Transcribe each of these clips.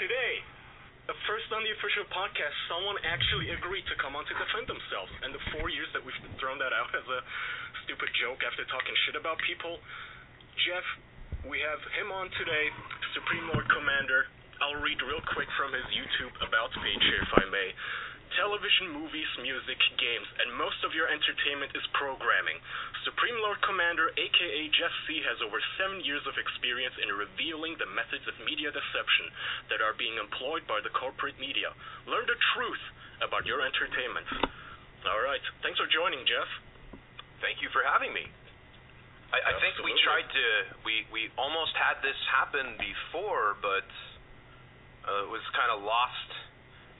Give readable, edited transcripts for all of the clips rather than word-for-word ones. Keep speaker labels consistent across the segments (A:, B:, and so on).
A: today, first on the official podcast, someone actually agreed to come on to defend themselves. And the 4 years that we've thrown that out as a stupid joke after talking shit about people, Jeff, we have him on today, Supreme Lord Commander. I'll read real quick from his YouTube About page here, if I may. Television, movies, music, games, and most of your entertainment is programming. Supreme Lord Commander, aka Jeff C., has over 7 years of experience in revealing the methods of media deception that are being employed by the corporate media. Learn the truth about your entertainment. Alright, thanks for joining, Jeff.
B: Thank you for having me. I think we tried to, we almost had this happen before, but it was kind of lost.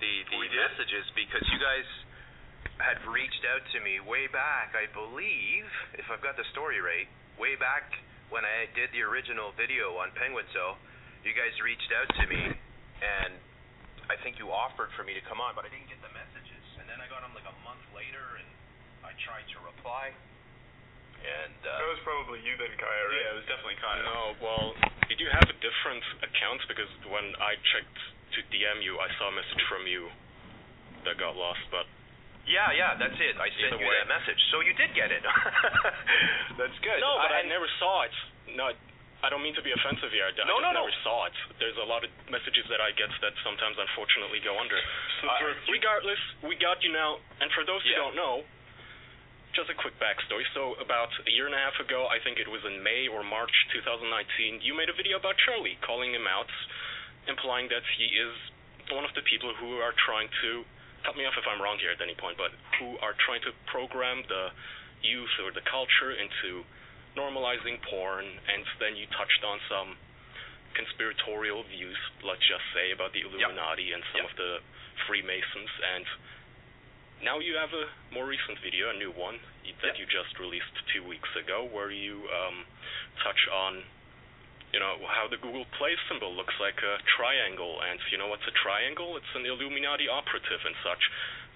B: The messages, because you guys had reached out to me way back, I believe, if I've got the story right, way back when I did the original video on Penguinz0, you guys reached out to me, and I think you offered for me to come on, but I didn't get the messages, and then I got them like a month later, and I tried to reply, and
C: that was probably you then, Kaya, right?
A: Yeah, it was definitely Kaya. No, well, did you have a different account? Because when I checked to DM you, I saw a message from you that got lost, but...
B: Yeah, that's it. I sent you that message. So you did get it. That's good.
A: No, but I never saw it. No, I don't mean to be offensive here. I never saw it. There's a lot of messages that I get that sometimes unfortunately go under. Regardless, we got you now, and for those who don't know, just a quick backstory. So about a year and a half ago, I think it was in May or March 2019, you made a video about Charlie, calling him out, implying that he is one of the people who are trying to, cut me off if I'm wrong here at any point, but who are trying to program the youth or the culture into normalizing porn, and then you touched on some conspiratorial views, let's just say, about the Illuminati and some of the Freemasons, and now you have a more recent video, a new one, that you just released 2 weeks ago, where you touch on how the Google Play symbol looks like a triangle, and you know what's a triangle? It's an Illuminati operative and such.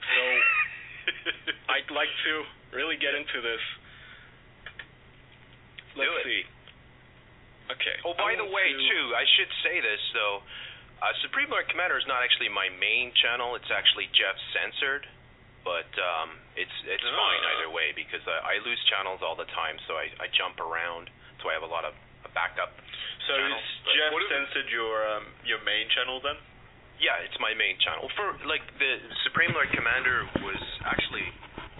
A: So, I'd like to really get into this. Let's see. Okay.
B: Oh, by the way, too, I should say this, though. Supreme Lord Commander is not actually my main channel. It's actually Jeff Censored, but it's fine either way, because I lose channels all the time, so I jump around, so I have a lot of backup.
C: So is Jeff Censored your main channel then?
B: Yeah, it's my main channel. For the Supreme Lord Commander was actually,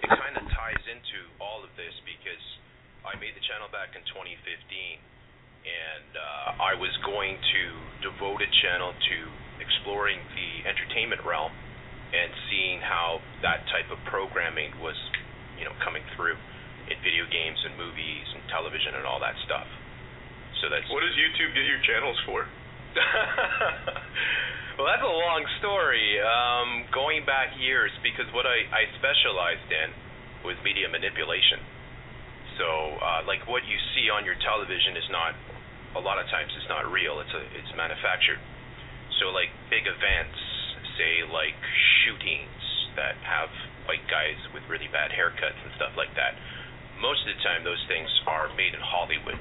B: it kind of ties into all of this, because I made the channel back in 2015, and I was going to devote a channel to exploring the entertainment realm and seeing how that type of programming was, coming through in video games and movies and television and all that stuff. So that's...
C: What does YouTube get your channels for?
B: Well, that's a long story. Going back years, because what I specialized in was media manipulation. So, what you see on your television is not, a lot of times it's not real. It's manufactured. So, big events, say, shootings that have white guys with really bad haircuts and stuff like that. Most of the time, those things are made in Hollywood.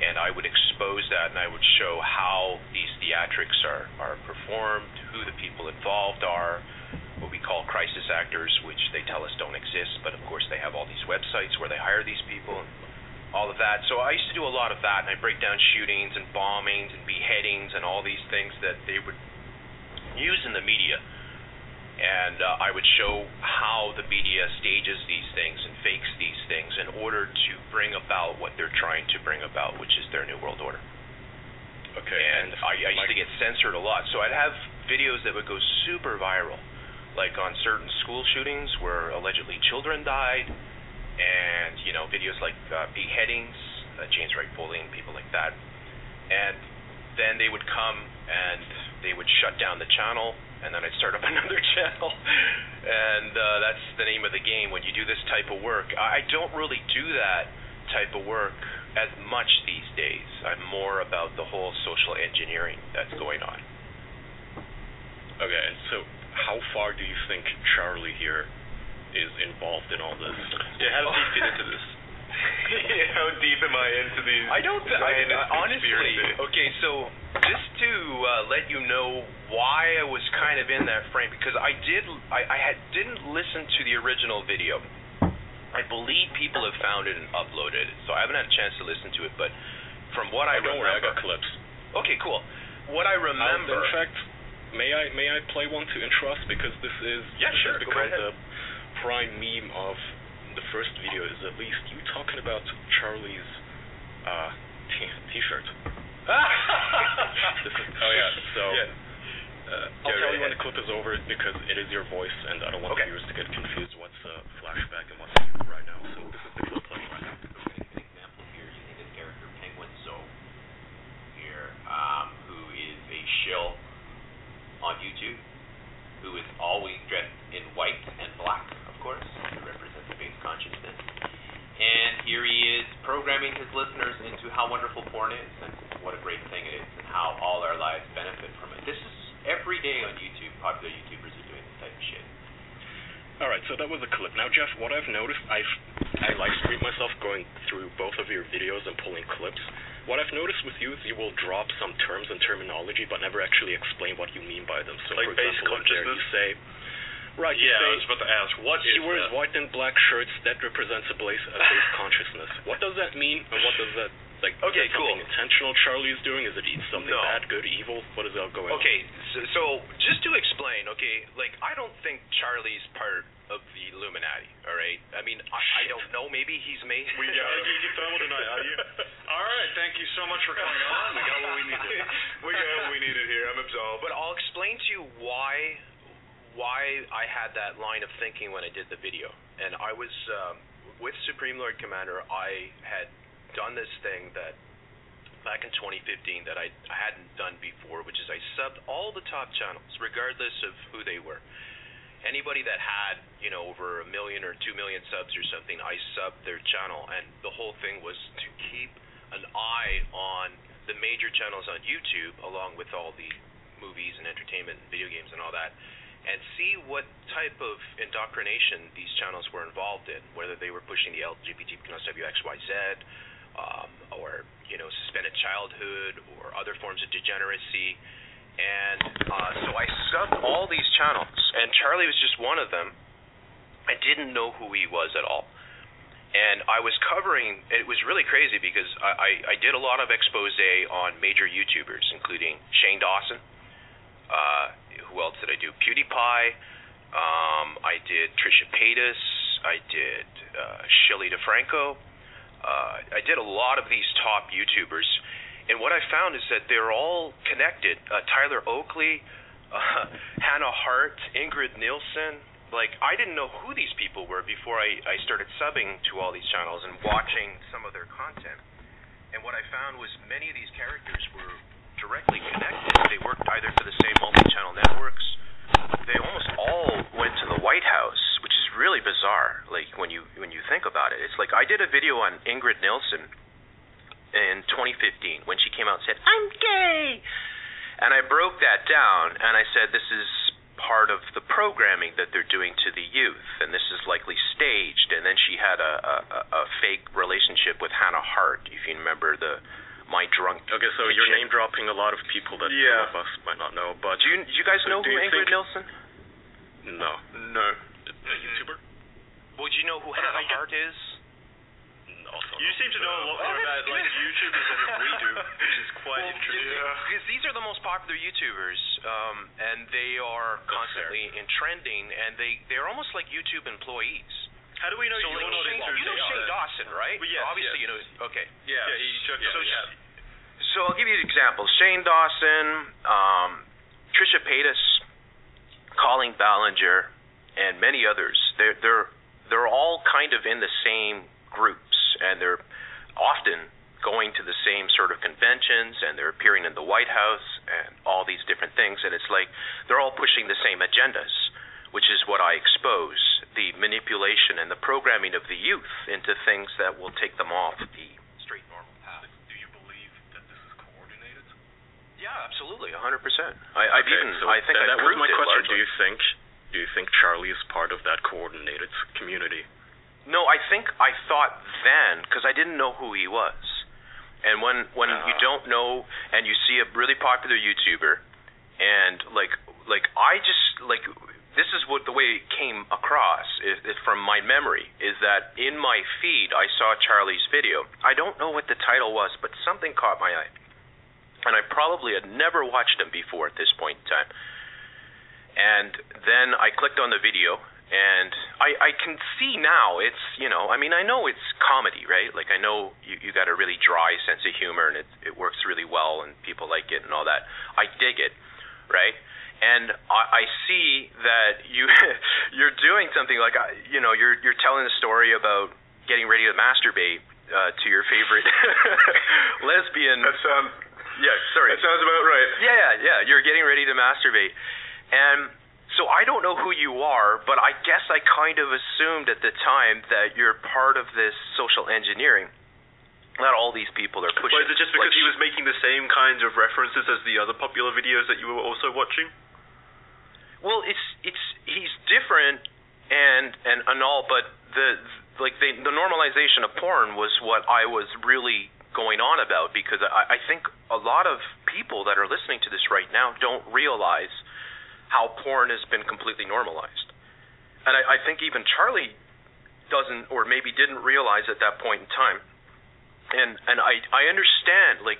B: And I would expose that, and I would show how these theatrics are performed, who the people involved are, what we call crisis actors, which they tell us don't exist, but of course they have all these websites where they hire these people, and all of that. So I used to do a lot of that, and I break down shootings and bombings and beheadings and all these things that they would use in the media. And I would show how the media stages these things and fakes these things in order to bring about what they're trying to bring about, which is their New World Order.
A: Okay.
B: And I used to get censored a lot. So I'd have videos that would go super viral, like on certain school shootings where allegedly children died, and, videos like beheadings, James Wright bullying, people like that. And then they would come and they would shut down the channel, and then I'd start up another channel, and that's the name of the game when you do this type of work. I don't really do that type of work as much these days. I'm more about the whole social engineering that's going on.
A: Okay, so how far do you think Charlie here is involved in all this?
C: Yeah, how does he fit into this? How deep am I into these?
B: Honestly. Okay, so just to let you know why I was kind of in that frame, because I didn't listen to the original video. I believe people have found it and uploaded it, so I haven't had a chance to listen to it. But from what I remember,
A: I got clips.
B: Okay, cool. What I remember.
A: In fact, may I play one to intro us, because this is become the prime meme of the first video, is at least you talking about Charlie's t-shirt. I'll tell you when the clip is over, because it is your voice and I don't want the viewers to get confused what's flashback and what's right now. So this is the clip playing right now.
D: An example here using this character PENGUINZ0 here, who is a shill on YouTube, who is always dressed in white and black, of course, to represent the base consciousness. And here he is programming his listeners into how wonderful porn is and what a great thing it is and how all our lives benefit from it. This is every day on YouTube. Popular YouTubers are doing this type of shit.
A: Alright, so that was a clip. Now, Jeff, what I've noticed, I live stream myself going through both of your videos and pulling clips. What I've noticed with you is you will drop some terms and terminology but never actually explain what you mean by them. So,
C: like
A: for example, there you say... Right,
C: I was about to ask, what is
A: he wears white and black shirts, that represents a base consciousness. What does that mean, and what does that, is something intentional Charlie is doing? Is it something bad, good, evil? What is that going on?
B: Okay, so just to explain, I don't think Charlie's part of the Illuminati, all right? I mean, I don't know, maybe he's made...
C: We got it tonight, are you? All right, thank you so much for coming on. We got what we needed. We got what we needed here, I'm absolved.
B: But I'll explain to you why I had that line of thinking when I did the video. And I was, with Supreme Lord Commander, I had done this thing that, back in 2015, that I hadn't done before, which is I subbed all the top channels, regardless of who they were. Anybody that had, over 1 million or 2 million subs or something, I subbed their channel. And the whole thing was to keep an eye on the major channels on YouTube, along with all the movies and entertainment and video games and all that, and see what type of indoctrination these channels were involved in, whether they were pushing the LGBT plus WXYZ, or suspended childhood, or other forms of degeneracy. And so I subbed all these channels, and Charlie was just one of them. I didn't know who he was at all. And I was covering, it was really crazy because I did a lot of expose on major YouTubers, including Shane Dawson. Who else did I do? PewDiePie. I did Trisha Paytas. I did Shilly DeFranco. I did a lot of these top YouTubers. And what I found is that they're all connected. Tyler Oakley, Hannah Hart, Ingrid Nielsen. I didn't know who these people were before I started subbing to all these channels and watching some of their content. And what I found was many of these characters were directly connected. They worked either for the same multi-channel networks. They almost all went to the White House, which is really bizarre. When you think about it, it's like I did a video on Ingrid Nielsen in 2015 when she came out and said, "I'm gay," and I broke that down and I said this is part of the programming that they're doing to the youth, and this is likely staged. And then she had a fake relationship with Hannah Hart, if you remember my drunk.
A: Okay, so you're name dropping a lot of people that some of us might not know. But
B: do you guys know who Ingrid Nielsen?
A: No.
C: A YouTuber?
B: Well, do you know who Hannah Hart is?
A: Also
C: you seem to know a lot more about YouTubers than we do, which is quite interesting.
B: Because these are the most popular YouTubers, and they are constantly in trending, and they're almost like YouTube employees.
C: How do we know you know
B: Shane Dawson, right?
C: Well, yes,
B: obviously, you know. Okay.
C: Yeah, he took
B: So I'll give you an example. Shane Dawson, Trisha Paytas, Colleen Ballinger, and many others. They're all kind of in the same groups, and they're often going to the same sort of conventions, and they're appearing in the White House and all these different things. And it's like they're all pushing the same agendas, which is what I expose, the manipulation and the programming of the youth into things that will take them off the straight normal path.
A: Do you believe that this is coordinated?
B: Yeah, absolutely, 100%. I think
A: that was my question.
B: Largely.
A: Do you think Charlie is part of that coordinated community?
B: No, I think I thought then, because I didn't know who he was. And when you don't know and you see a really popular YouTuber, and like I just like this is what the way it came across from my memory is that in my feed I saw Charlie's video. I don't know what the title was, but something caught my eye, and I probably had never watched him before at this point in time. And then I clicked on the video. And I can see now it's, I mean, I know it's comedy, right? Like, I know you got a really dry sense of humor, and it works really well, and people like it and all that. I dig it, right? And I see that you're doing something like, you're telling a story about getting ready to masturbate to your favorite lesbian.
C: That sounds...
B: Yeah, sorry.
C: That sounds about right.
B: Yeah. You're getting ready to masturbate. And... so I don't know who you are, but I guess I kind of assumed at the time that you're part of this social engineering. Not all these people are pushing.
E: Well, is it just because he was making the same kinds of references as the other popular videos that you were also watching?
B: Well, he's different and all, but the normalization of porn was what I was really going on about, because I think a lot of people that are listening to this right now don't realize how porn has been completely normalized. And I think even Charlie doesn't, or maybe didn't realize at that point in time. And I understand, like,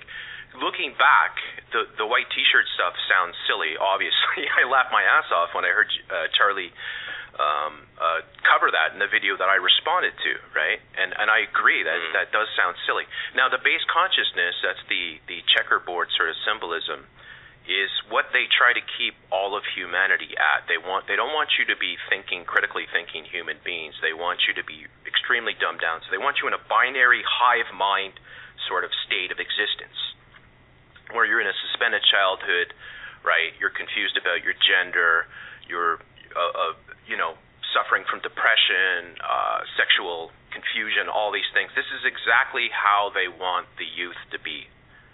B: looking back, the white t-shirt stuff sounds silly, obviously. I laughed my ass off when I heard Charlie cover that in the video that I responded to, right? And I agree, that does sound silly. Now, the base consciousness, that's the checkerboard sort of symbolism, is what they try to keep all of humanity at. They don't want you to be critically thinking human beings. They want you to be extremely dumbed down. So they want you in a binary hive mind sort of state of existence, where you're in a suspended childhood, right? You're confused about your gender, you're suffering from depression, sexual confusion, all these things. This is exactly how they want the youth to be.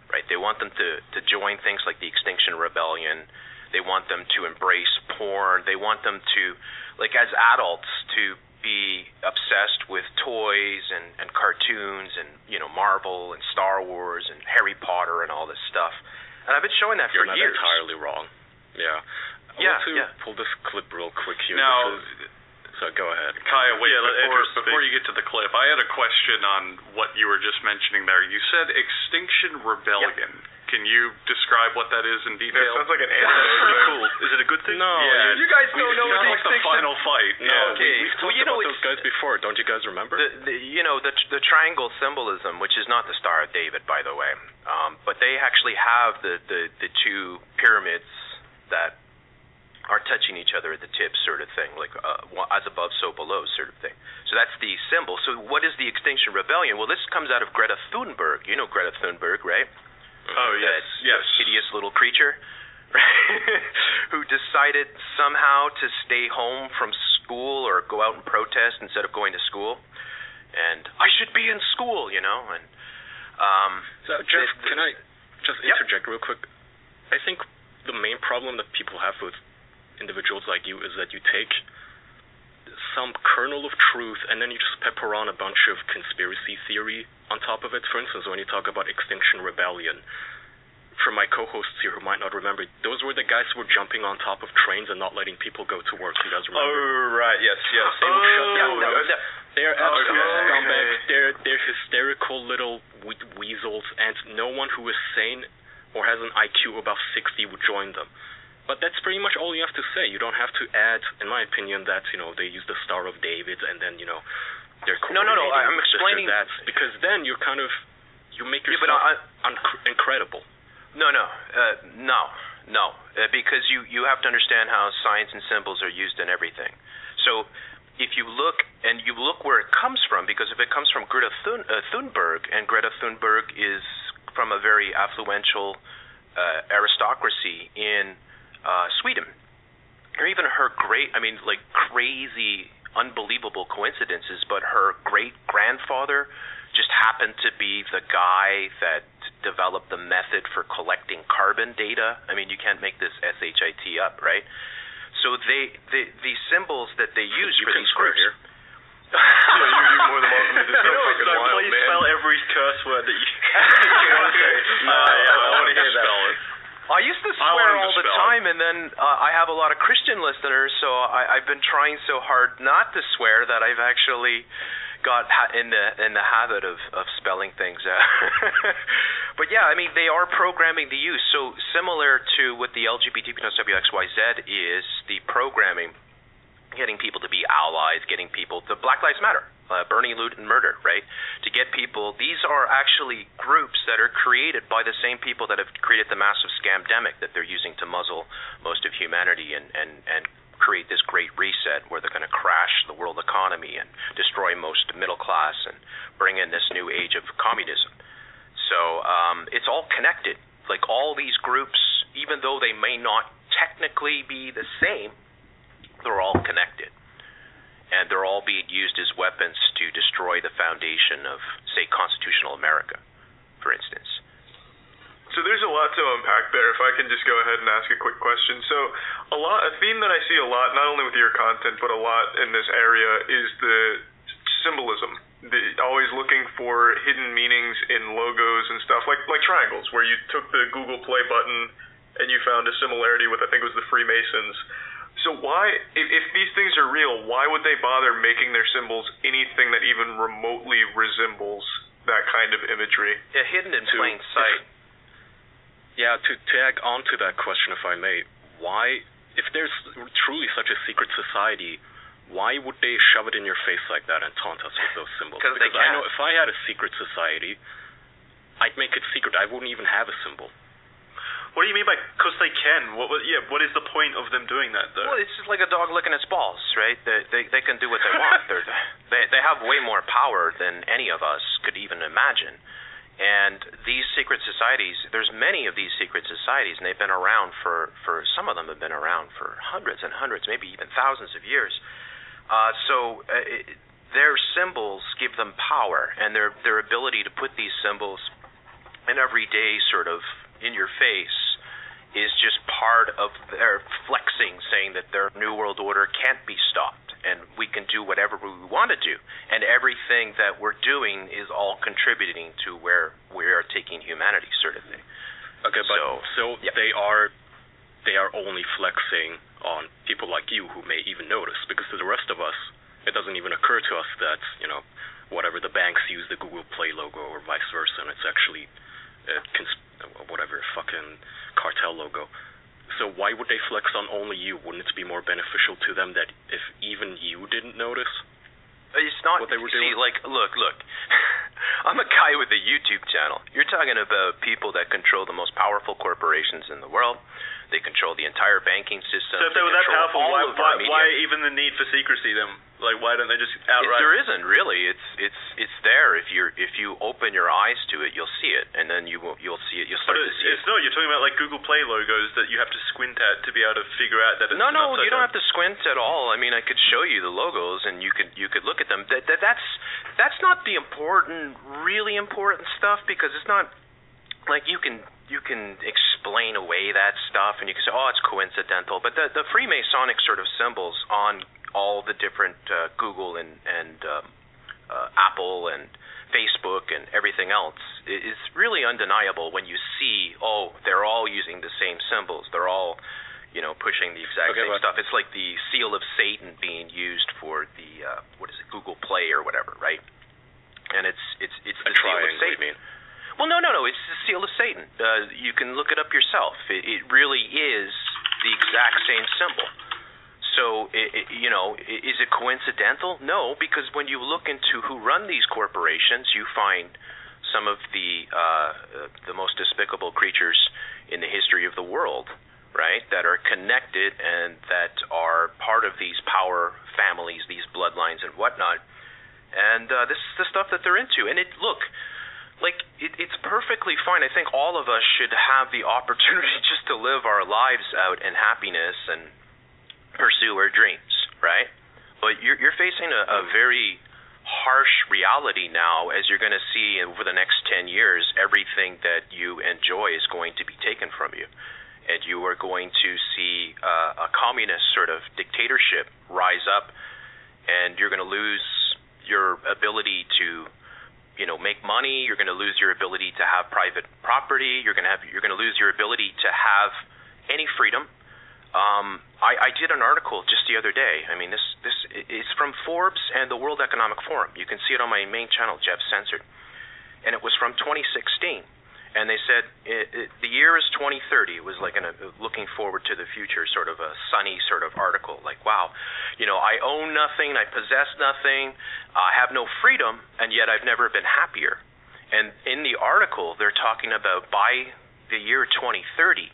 B: Right, they want them to join things like the Extinction Rebellion. They want them to embrace porn. They want them to, like as adults, to be obsessed with toys and cartoons and Marvel and Star Wars and Harry Potter and all this stuff. And I've been showing that for years.
A: You're not entirely wrong. Yeah. I want to pull this clip real quick here.
C: Now,
A: so go ahead.
C: Kaya, wait, before you get to the clip, I had a question on what you were just mentioning there. You said Extinction Rebellion. Yep. Can you describe what that is in detail?
E: That sounds like an anime. Cool. Is it a good thing?
A: No.
C: Yeah,
B: you guys don't know what the
C: Extinction... the final fight.
A: No,
C: yeah.
A: okay. We've talked about those guys before. Don't you guys remember?
B: The triangle symbolism, which is not the Star of David, by the way, but they actually have the two pyramids that are touching each other at the tips, sort of thing, like as above, so below, sort of thing. So that's the symbol. So what is the Extinction Rebellion? Well, this comes out of Greta Thunberg. You know Greta Thunberg, right?
C: Oh, yes.
B: That hideous little creature, right? Who decided somehow to stay home from school or go out and protest instead of going to school. And I should be in school, And
A: so, Jeff, can I just interject real quick? I think the main problem that people have with individuals like you is that you take some kernel of truth and then you just pepper on a bunch of conspiracy theory on top of it. For instance, when you talk about Extinction Rebellion, for my co-hosts here who might not remember, those were the guys who were jumping on top of trains and not letting people go to work. You guys remember?
E: Oh, right, yes.
A: They would shut down. They're absolute scumbags. They're hysterical little weasels, and no one who is sane or has an IQ above 60 would join them. But that's pretty much all you have to say. You don't have to add, in my opinion, that they use the Star of David and then they're coordinating.
B: No. I'm explaining
A: that because then you make yourself incredible.
B: No. Because you have to understand how signs and symbols are used in everything. So if you look where it comes from, because if it comes from Greta Thunberg, and Greta Thunberg is from a very affluential aristocracy in Sweden, or even her crazy, unbelievable coincidences, but her great-grandfather just happened to be the guy that developed the method for collecting carbon data. I mean, you can't make this SHIT up, right? So the symbols that they use for these groups,
E: You're more than welcome to do so fucking
F: so
E: wild,
F: please
E: man.
F: spell every curse word that you
C: I want to hear that.
B: I used to swear all the time, and then I have a lot of Christian listeners, so I've been trying so hard not to swear that I've actually got in the habit of spelling things out. But yeah, I mean, they are programming the youth. So similar to what the LGBT WXYZ is, the programming, getting people to be allies, getting people to Black Lives Matter. Burning, loot, and murder, right? To get people, these are actually groups that are created by the same people that have created the massive scamdemic that they're using to muzzle most of humanity and create this great reset where they're going to crash the world economy and destroy most middle class and bring in this new age of communism. So it's all connected. Like all these groups, even though they may not technically be the same, they're all connected. And they're all being used as weapons to destroy the foundation of, say, constitutional America, for instance.
E: So there's a lot to unpack there. If I can just go ahead and ask a quick question. So a theme that I see a lot, not only with your content, but a lot in this area, is the symbolism. Always looking for hidden meanings in logos and stuff, like triangles, where you took the Google Play button and you found a similarity with, I think it was the Freemasons. So why, if these things are real, why would they bother making their symbols anything that even remotely resembles that kind of imagery?
B: Yeah, hidden in plain sight.
A: Yeah, to tag on to that question, if I may, why, if there's truly such a secret society, why would they shove it in your face like that and taunt us with those symbols?
B: Because
A: I know if I had a secret society, I'd make it secret. I wouldn't even have a symbol.
F: What do you mean by because they can? What is the point of them doing that, though?
B: Well, it's just like a dog licking its balls, right? They can do what they want. They have way more power than any of us could even imagine. And these secret societies, there's many of these secret societies, and they've been around for some of them have been around for hundreds and hundreds, maybe even thousands of years. Their symbols give them power, and their ability to put these symbols in everyday sort of in your face is just part of their flexing, saying that their New World Order can't be stopped, and we can do whatever we want to do, and everything that we're doing is all contributing to where we are taking humanity, sort of thing.
A: Okay, but so
B: yeah.
A: they are only flexing on people like you who may even notice, because to the rest of us, it doesn't even occur to us that, whatever the banks use the Google Play logo or vice versa, and it's actually whatever fucking cartel logo. So why would they flex on only you? Wouldn't it be more beneficial to them that if even you didn't notice?
B: It's not
A: what they were doing.
B: See, like, look. I'm a guy with a YouTube channel. You're talking about people that control the most powerful corporations in the world. They control the entire banking system.
F: So if they were that powerful, why even the need for secrecy then? Like, why don't they just outright?
B: There isn't really. It's there. If you open your eyes to it, you'll see it, and then you'll see it. You'll start to see it.
F: It's not. You're talking about like Google Play logos that you have to squint at to be able to figure out that it's
B: No, you don't have to squint at all. I mean, I could show you the logos, and you could look at them. That's not the really important stuff, because it's not like you can explain away that stuff, and you can say, oh, it's coincidental. But the Freemasonic sort of symbols on all the different Google and Apple and Facebook and everything else is really undeniable when you see, they're all using the same symbols. They're all, pushing the exact same stuff. It's like the seal of Satan being used for the Google Play or whatever, right? And it's the seal of Satan. You mean? Well, no, it's the seal of Satan. You can look it up yourself. It really is the exact same symbol. So, is it coincidental? No, because when you look into who run these corporations, you find some of the most despicable creatures in the history of the world, right, that are connected and that are part of these power families, these bloodlines and whatnot. And this is the stuff that they're into. And it's perfectly fine. I think all of us should have the opportunity just to live our lives out in happiness and pursue our dreams, right? But you're facing a very harsh reality now, as you're going to see over the next 10 years. Everything that you enjoy is going to be taken from you, and you are going to see a communist sort of dictatorship rise up, and you're going to lose your ability to, you know, make money. You're going to lose your ability to have private property. You're going to lose your ability to have any freedom. I did an article just the other day. I mean, this is from Forbes and the World Economic Forum. You can see it on my main channel, Jeff Censored, and it was from 2016. And they said the year is 2030. It was like looking forward to the future, sort of a sunny sort of article. Like, wow, you know, I own nothing, I possess nothing, I have no freedom, and yet I've never been happier. And in the article, they're talking about by the year 2030,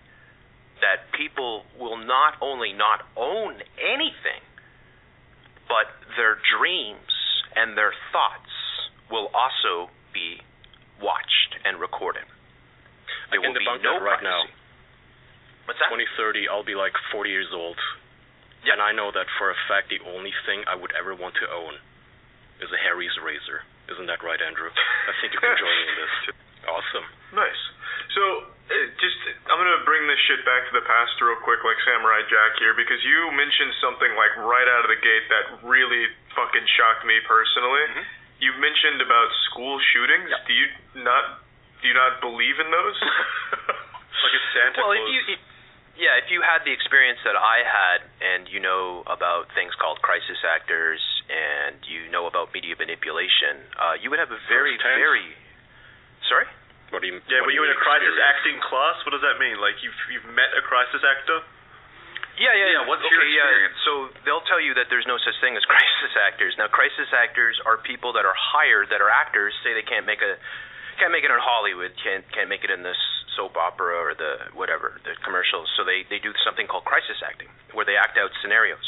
B: that people will not only not own anything, but their dreams and their thoughts will also be watched and recorded. There will be no
A: right
B: privacy.
A: now.
B: What's that?
A: 2030, I'll be like 40 years old. Yep. And I know that for a fact the only thing I would ever want to own is a Harry's razor. Isn't that right, Andrew? I think you can join me in this. Awesome.
E: Nice. So, I'm going to bring this shit back to the past real quick, like Samurai Jack here, because you mentioned something like right out of the gate that really fucking shocked me personally. Mm-hmm. You mentioned about school shootings. Yep. Do you not believe in those?
F: Like a Santa Claus.
B: Well, if you had the experience that I had, and you know about things called crisis actors, and you know about media manipulation, you would have a very. Sorry?
F: Were you in a crisis acting class? What does that mean? Like you've met a crisis actor?
B: Yeah.
C: What's your experience?
B: So they'll tell you that there's no such thing as crisis actors. Now, crisis actors are people that are hired, that are actors, say they can't make it in Hollywood, can't make it in this soap opera or the commercials. So they do something called crisis acting, where they act out scenarios.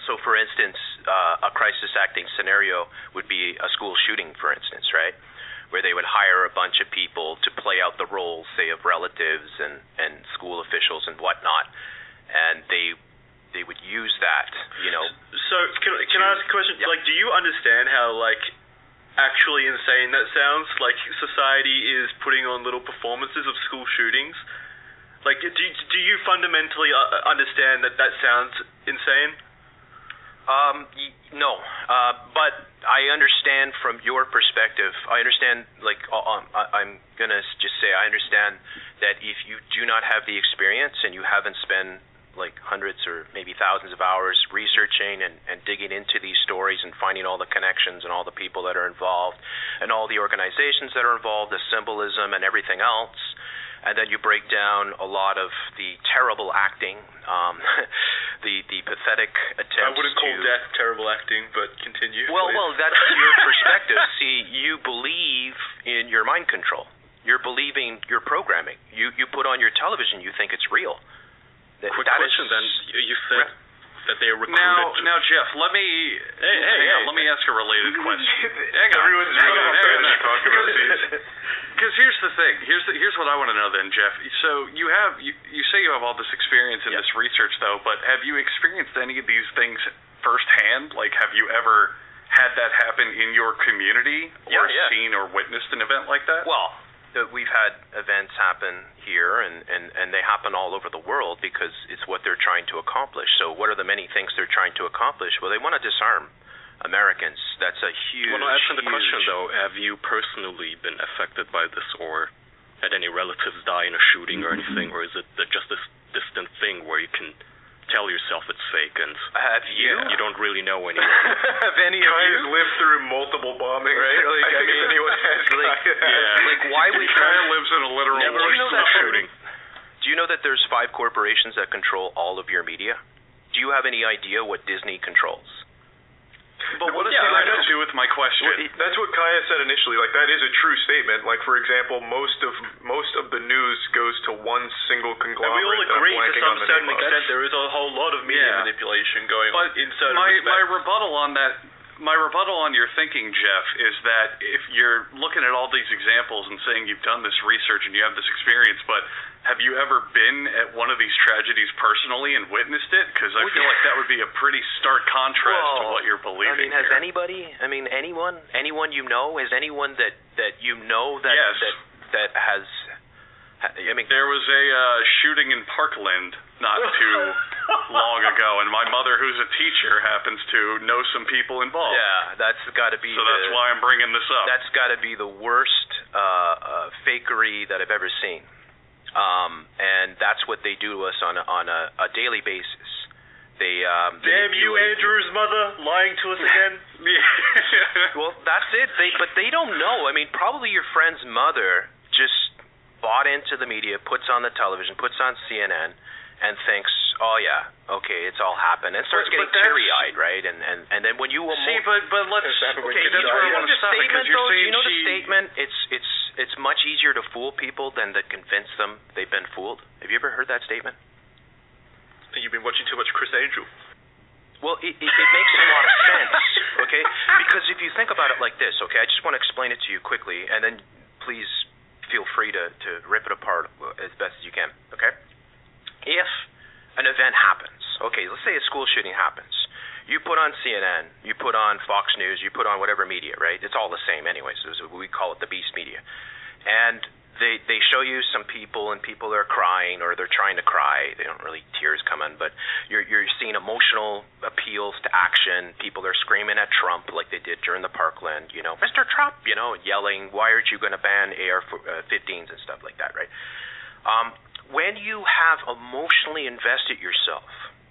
B: So, for instance, a crisis acting scenario would be a school shooting, for instance, right? Where they would hire a bunch of people to play out the roles, say, of relatives and school officials and whatnot, and they would use that, you know.
F: So can I ask a question?
B: Yeah.
F: Like, do you understand how actually insane that sounds? Like, society is putting on little performances of school shootings. Like, do you fundamentally understand that sounds insane?
B: No, but I understand from your perspective. I understand, I'm going to just say I understand that if you do not have the experience and you haven't spent hundreds or maybe thousands of hours researching and digging into these stories and finding all the connections and all the people that are involved and all the organizations that are involved, the symbolism and everything else, and then you break down a lot of the terrible acting, the pathetic attempts.
F: I wouldn't call death terrible acting, but continue.
B: Well, that's your perspective. See, you believe in your mind control. You're believing your programming. You put on your television, you think it's real.
A: Quick question then. You said that they recruited.
C: Now, Jeff, let me let me ask a related question. Hang on.
E: Everyone's really talk about these.
C: Because here's the thing. Here's what I want to know then, Jeff. So you say you have all this experience in this research, though, but have you experienced any of these things firsthand? Like, have you ever had that happen in your community or seen or witnessed an event like that?
B: Well, we've had events happen here, and they happen all over the world because it's what they're trying to accomplish. So what are the many things they're trying to accomplish? Well, they want to disarm Americans. That's a huge...
A: Well, answer the question, though. Have you personally been affected by this, or had any relatives die in a shooting or anything, or is it just this distant thing where you can tell yourself it's fake and
B: have you
A: don't really know anymore?
B: Have any of you
E: lived through multiple bombings? Right? Like, I mean, anyone has.
B: Like, why would
C: Kaya lives in a literal shooting?
B: Do you know that there's 5 corporations that control all of your media? Do you have any idea what Disney controls?
C: But what does that have to do with my question?
E: Well, that's what Kaya said initially. Like, that is a true statement. Like, for example, most of the news goes to one single conglomerate.
F: And we all agree to some certain extent there is a whole lot of media manipulation going on in certain respects.
C: My rebuttal on your thinking, Jeff, is that if you're looking at all these examples and saying you've done this research and you have this experience, but have you ever been at one of these tragedies personally and witnessed it? Because I feel like that would be a pretty stark contrast to what you're believing.
B: Has anybody? Anyone you know? Has anyone that you know that that has?
C: There was a shooting in Parkland not too long ago, and my mother, who's a teacher, happens to know some people involved.
B: Yeah, that's got to be.
C: So that's why I'm bringing this up.
B: That's got to be the worst fakery that I've ever seen, and that's what they do to us on a daily basis. They
F: damn you, Andrew's mother, lying to us again.
B: Well, that's it. But they don't know. I mean, probably your friend's mother just bought into the media, puts on the television, puts on CNN, and thinks, oh yeah, okay, it's all happened, and starts getting teary-eyed, right? And then when you
C: see, but let's
B: okay,
C: that's where I want to stop, because you're saying
B: the statement. It's much easier to fool people than to convince them they've been fooled. Have you ever heard that statement?
F: I think you've been watching too much Chris Angel.
B: Well, it makes a lot of sense, okay? Because if you think about it like this, okay, I just want to explain it to you quickly, and then please feel free to rip it apart as best as you can, okay? If an event happens, okay, let's say a school shooting happens, you put on CNN, you put on Fox News, you put on whatever media, right? It's all the same anyway, so we call it the beast media. And they show you some people, and people are crying, or they're trying to cry. They don't really tears coming, but you're seeing emotional appeals to action. People are screaming at Trump like they did during the Parkland, you know, Mr. Trump, you know, yelling, why aren't you going to ban AR-15s and stuff like that, right? When you have emotionally invested yourself,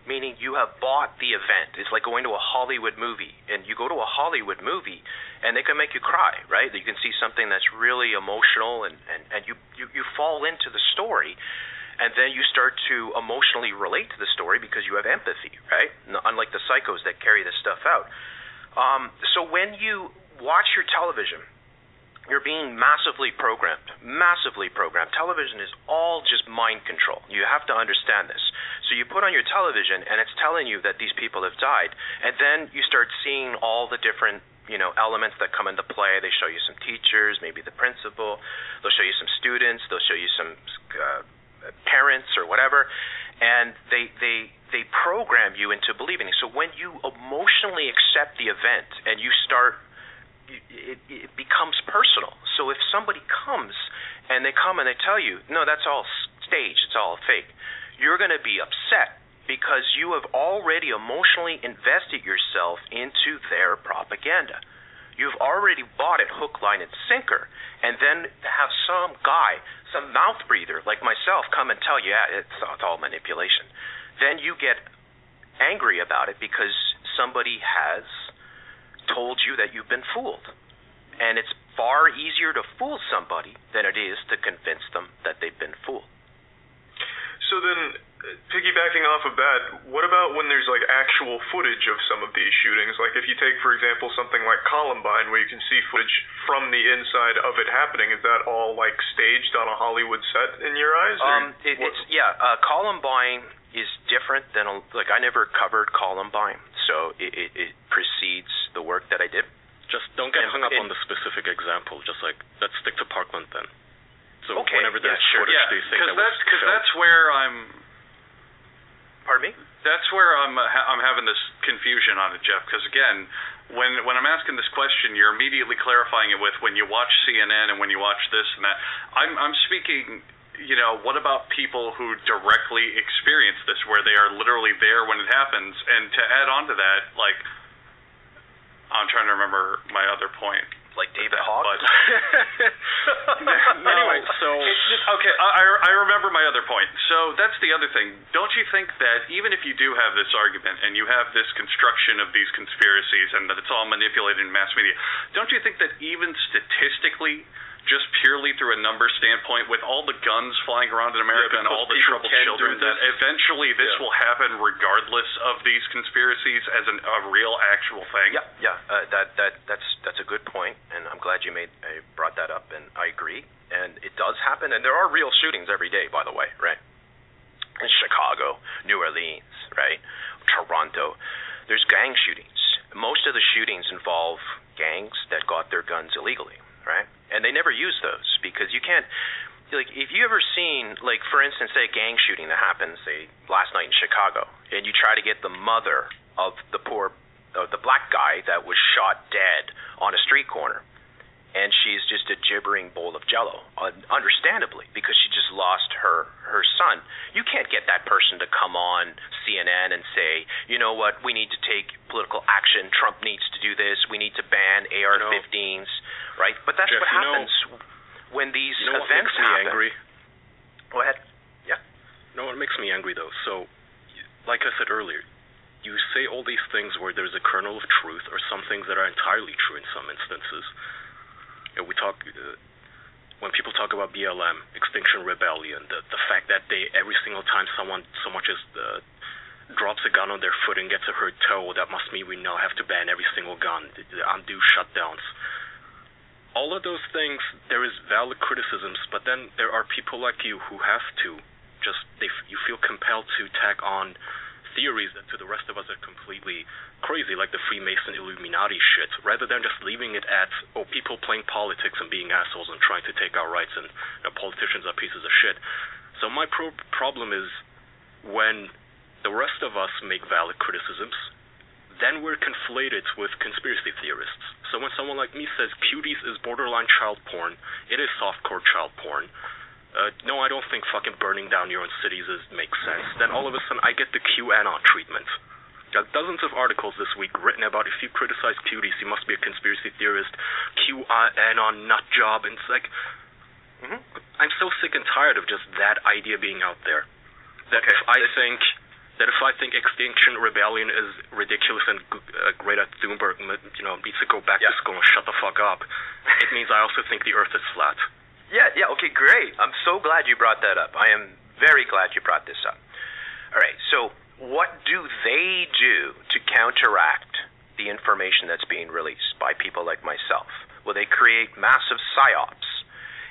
B: meaning you have bought the event, it's like going to a Hollywood movie, and you go to a Hollywood movie, and they can make you cry, right? You can see something that's really emotional, and you fall into the story, and then you start to emotionally relate to the story because you have empathy, right? Unlike the psychos that carry this stuff out. So when you watch your television, you're being massively programmed. Television is all just mind control. You have to understand this. So you put on your television, and it's telling you that these people have died, and then you start seeing all the different, you know, elements that come into play. They show you some teachers, maybe the principal. They'll show you some students. They'll show you some parents or whatever, and they program you into believing. So when you emotionally accept the event and you start, it becomes personal. So if somebody comes and they tell you, no, that's all staged, it's all fake, you're going to be upset because you have already emotionally invested yourself into their propaganda. You've already bought it hook, line, and sinker, and then to have some guy, some mouth breather like myself come and tell you, yeah, it's all manipulation, then you get angry about it because somebody has told you that you've been fooled. And it's far easier to fool somebody than it is to convince them that they've been fooled.
E: So then, piggybacking off of that, what about when there's like actual footage of some of these shootings? Like if you take, for example, something like Columbine, where you can see footage from the inside of it happening, is that all like staged on a Hollywood set in your eyes?
B: Columbine is different than I never covered Columbine, so it precedes the work that I did.
A: Just don't get hung up on the specific example. Just like, let's stick to Parkland then. So
B: okay,
A: whenever there's footage, do you think
C: because that's where I'm.
B: Pardon me?
C: That's where I'm having this confusion on it, Jeff. Because again, when I'm asking this question, you're immediately clarifying it with when you watch CNN and when you watch this and that. I'm speaking. You know, what about people who directly experience this, where they are literally there when it happens? And to add on to that, like, I'm trying to remember my other point.
B: Like David Hogg?
C: Anyway, so okay, I remember my other point. So that's the other thing. Don't you think that even if you do have this argument and you have this construction of these conspiracies and that it's all manipulated in mass media, don't you think that even statistically, just purely through a number standpoint, with all the guns flying around in America and all the troubled children, that eventually this will happen regardless of these conspiracies as a real, actual thing?
B: That's a good point, and I'm glad you brought that up, and I agree. And it does happen, and there are real shootings every day, by the way, right? In Chicago, New Orleans, right? Toronto. There's gang shootings. Most of the shootings involve gangs that got their guns illegally, right? And they never use those because you can't, like, if you ever seen, like, for instance, say a gang shooting that happened, say, last night in Chicago, and you try to get the mother of the black guy that was shot dead on a street corner, and she's just a gibbering bowl of jello, understandably, because she just lost her son. You can't get that person to come on CNN CNN and say, you know what, we need to take political action. Trump needs to do this. We need to ban AR-15s, right? But that's
A: Jeff,
B: what happens when these events
A: what makes me
B: happen.
A: angry?
B: Go ahead. Yeah.
A: No, it makes me angry, though. So, like I said earlier, you say all these things where there's a kernel of truth, or some things that are entirely true in some instances. We talk... when people talk about BLM, Extinction Rebellion, the fact that every single time someone so much as drops a gun on their foot and gets a hurt toe, that must mean we now have to ban every single gun, undo shutdowns. All of those things, there is valid criticisms, but then there are people like you who have to you feel compelled to tack on theories that to the rest of us are completely crazy, like the Freemason Illuminati shit, rather than just leaving it at, people playing politics and being assholes and trying to take our rights, and politicians are pieces of shit. So my problem is when the rest of us make valid criticisms, then we're conflated with conspiracy theorists. So when someone like me says Cuties is borderline child porn, it is softcore child porn, no, I don't think fucking burning down your own cities makes sense, then all of a sudden I get the QAnon treatment. Dozens of articles this week written about if you criticize Cuties, you must be a conspiracy theorist, QAnon nut job, and it's like, I'm so sick and tired of just that idea being out there. That if I think Extinction Rebellion is ridiculous and Greta Thunberg, needs to go back to school and shut the fuck up, it means I also think the Earth is flat.
B: Yeah, okay, great. I'm so glad you brought that up. I am very glad you brought this up. All right, so what do they do to counteract the information that's being released by people like myself? Well, they create massive psyops.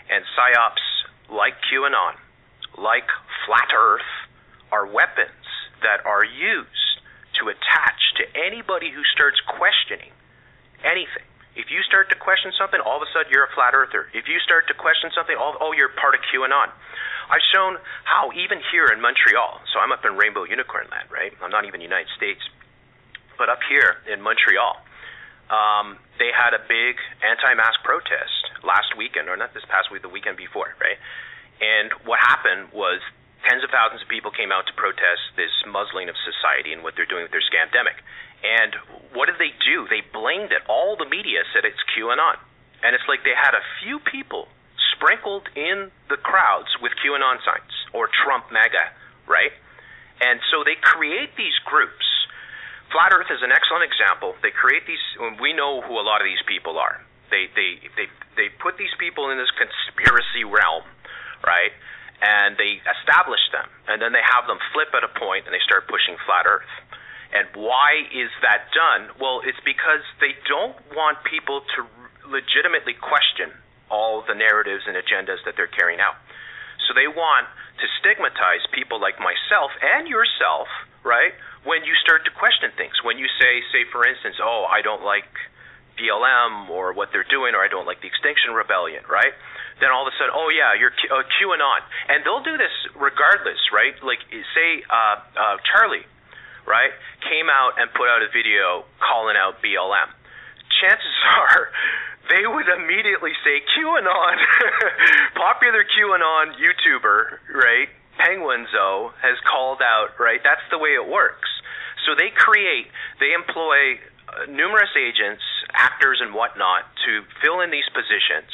B: And psyops, like QAnon, like Flat Earth, are weapons that are used to attach to anybody who starts questioning anything. If you start to question something, all of a sudden you're a flat earther. If you start to question something, you're part of QAnon. I've shown how even here in Montreal, so I'm up in Rainbow Unicorn Land, right? I'm not even United States. But up here in Montreal, they had a big anti-mask protest last weekend, or not this past week, the weekend before, right? And what happened was tens of thousands of people came out to protest this muzzling of society and what they're doing with their scamdemic. And what did they do? They blamed it. All the media said it's QAnon. And it's like they had a few people sprinkled in the crowds with QAnon signs, or Trump MAGA, right? And so they create these groups. Flat Earth is an excellent example. They create these, we know who a lot of these people are. They put these people in this conspiracy realm, right? And they establish them. And then they have them flip at a point and they start pushing Flat Earth. And why is that done? Well, it's because they don't want people to legitimately question all the narratives and agendas that they're carrying out. So they want to stigmatize people like myself and yourself, right, when you start to question things. When you say, for instance, I don't like BLM or what they're doing, or I don't like the Extinction Rebellion, right? Then all of a sudden, you're QAnon. And they'll do this regardless, right? Like, say, Charlie, right, came out and put out a video calling out BLM. Chances are they would immediately say QAnon, popular QAnon YouTuber, right, Penguinz0 has called out, right? That's the way it works. So they employ numerous agents, actors and whatnot to fill in these positions,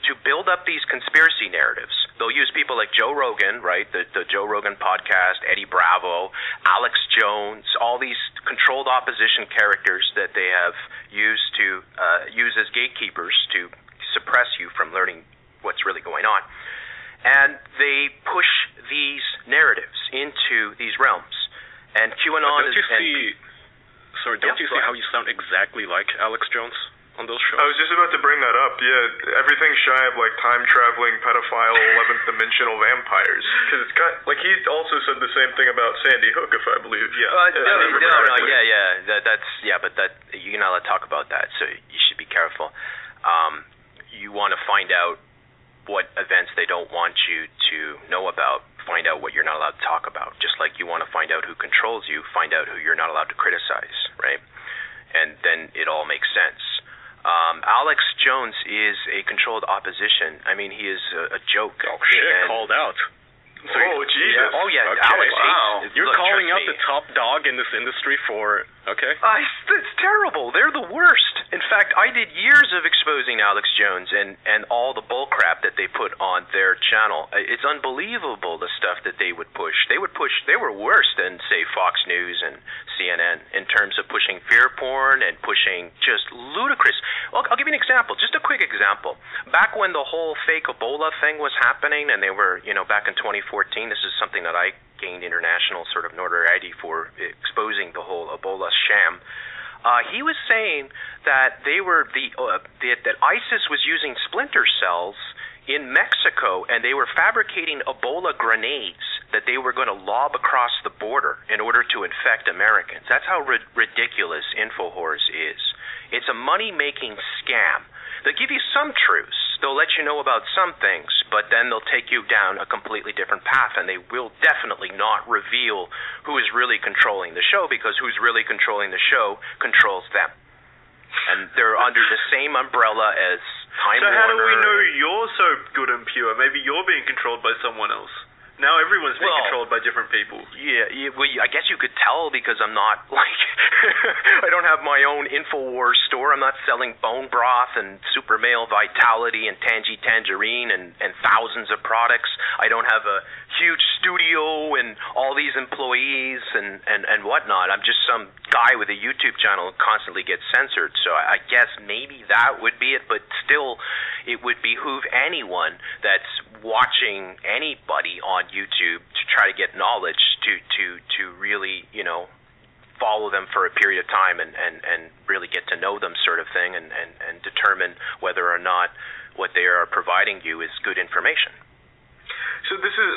B: to build up these conspiracy narratives. They'll use people like Joe Rogan, right, the Joe Rogan podcast, Eddie Bravo, Alex Jones, all these controlled opposition characters that they have used to use as gatekeepers to suppress you from learning what's really going on. And they push these narratives into these realms. And QAnon
A: don't you see how you sound exactly like Alex Jones on those shows?
E: I was just about to bring that up. Yeah, everything shy of like time-traveling, pedophile, 11th dimensional vampires. Because it's got, like, he also said the same thing about Sandy Hook, if I believe.
B: But you're not allowed to talk about that, so you should be careful. You want to find out what events they don't want you to know about. Find out what you're not allowed to talk about. Just like you want to find out who controls you, find out who you're not allowed to criticize, right? And then it all makes sense. Alex Jones is a controlled opposition. I mean, he is a joke.
A: Oh, shit, called out.
E: Oh, Jesus.
B: Yeah. Oh, yeah.
A: Okay.
B: Alex
C: Wow.
B: hates...
A: You're
B: look,
A: calling
B: trust
A: out
B: me.
A: the top dog in this industry for... Okay.
B: It's terrible. They're the worst. In fact, I did years of exposing Alex Jones and all the bull crap that they put on their channel. It's unbelievable the stuff that they would push. They were worse than, say, Fox News and CNN in terms of pushing fear porn and pushing just ludicrous. Well, I'll give you an example, just a quick example. Back when the whole fake Ebola thing was happening, and they were, back in 2014, this is something that I gained international sort of notoriety for exposing the whole Ebola sham. He was saying that that ISIS was using splinter cells in Mexico, and they were fabricating Ebola grenades that they were going to lob across the border in order to infect Americans. That's how ridiculous InfoWars is. It's a money-making scam. They'll give you some truths. They'll let you know about some things, but then they'll take you down a completely different path, and they will definitely not reveal who is really controlling the show, because who's really controlling the show controls them. And they're under the same umbrella as Time Warner.
F: So how do we know you're so good and pure? Maybe you're being controlled by someone else. Now everyone's being controlled by different people.
B: Yeah, well, I guess you could tell, because I'm not, I don't have my own InfoWars store. I'm not selling bone broth and Super Male Vitality and Tangerine and thousands of products. I don't have a huge studio and all these employees and whatnot. I'm just some guy with a YouTube channel who constantly gets censored. So I guess maybe that would be it, but still, it would behoove anyone that's watching anybody on YouTube to try to get knowledge to really, follow them for a period of time and really get to know them, sort of thing, and determine whether or not what they are providing you is good information.
E: So this is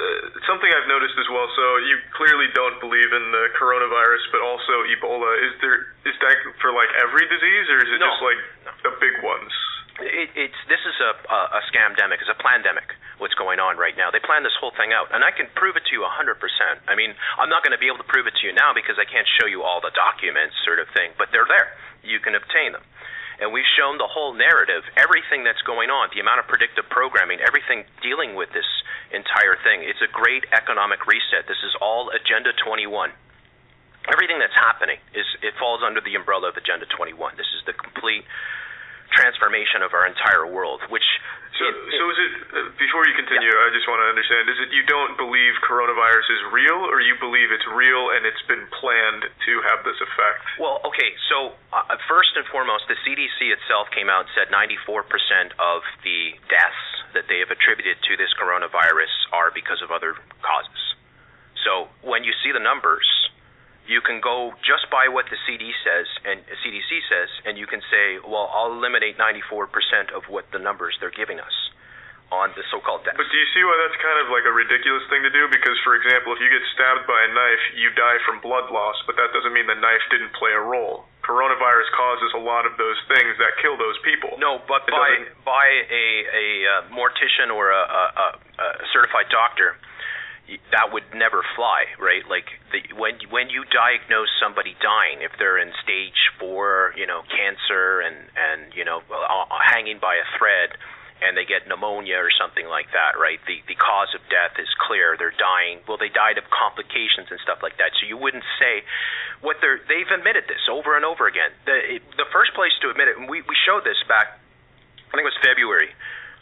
E: something I've noticed as well. So you clearly don't believe in the coronavirus, but also Ebola. Is that for like every disease, or is it just like the big ones?
B: This is a scamdemic. It's a plandemic, what's going on right now. They planned this whole thing out, and I can prove it to you 100%. I mean, I'm not going to be able to prove it to you now because I can't show you all the documents, sort of thing, but they're there. You can obtain them. And we've shown the whole narrative, everything that's going on, the amount of predictive programming, everything dealing with this entire thing. It's a great economic reset. This is all Agenda 21. Everything that's happening, it falls under the umbrella of Agenda 21. This is the complete transformation of our entire world, which...
E: So is it, before you continue, I just want to understand, is it you don't believe coronavirus is real, or you believe it's real and it's been planned to have this effect?
B: Well, okay, so first and foremost, the CDC itself came out and said 94% of the deaths that they have attributed to this coronavirus are because of other causes. So when you see the numbers, you can go just by what the CDC says, and you can say, well, I'll eliminate 94% of what the numbers they're giving us on the so-called deaths.
E: But do you see why that's kind of like a ridiculous thing to do? Because, for example, if you get stabbed by a knife, you die from blood loss, but that doesn't mean the knife didn't play a role. Coronavirus causes a lot of those things that kill those people.
B: No, but by a mortician or a certified doctor, that would never fly, right? Like when you diagnose somebody dying, if they're in stage 4, cancer and hanging by a thread, and they get pneumonia or something like that, right? The cause of death is clear. They're dying. Well, they died of complications and stuff like that. So you wouldn't say they've admitted this over and over again. The first place to admit it, and we showed this back, I think it was February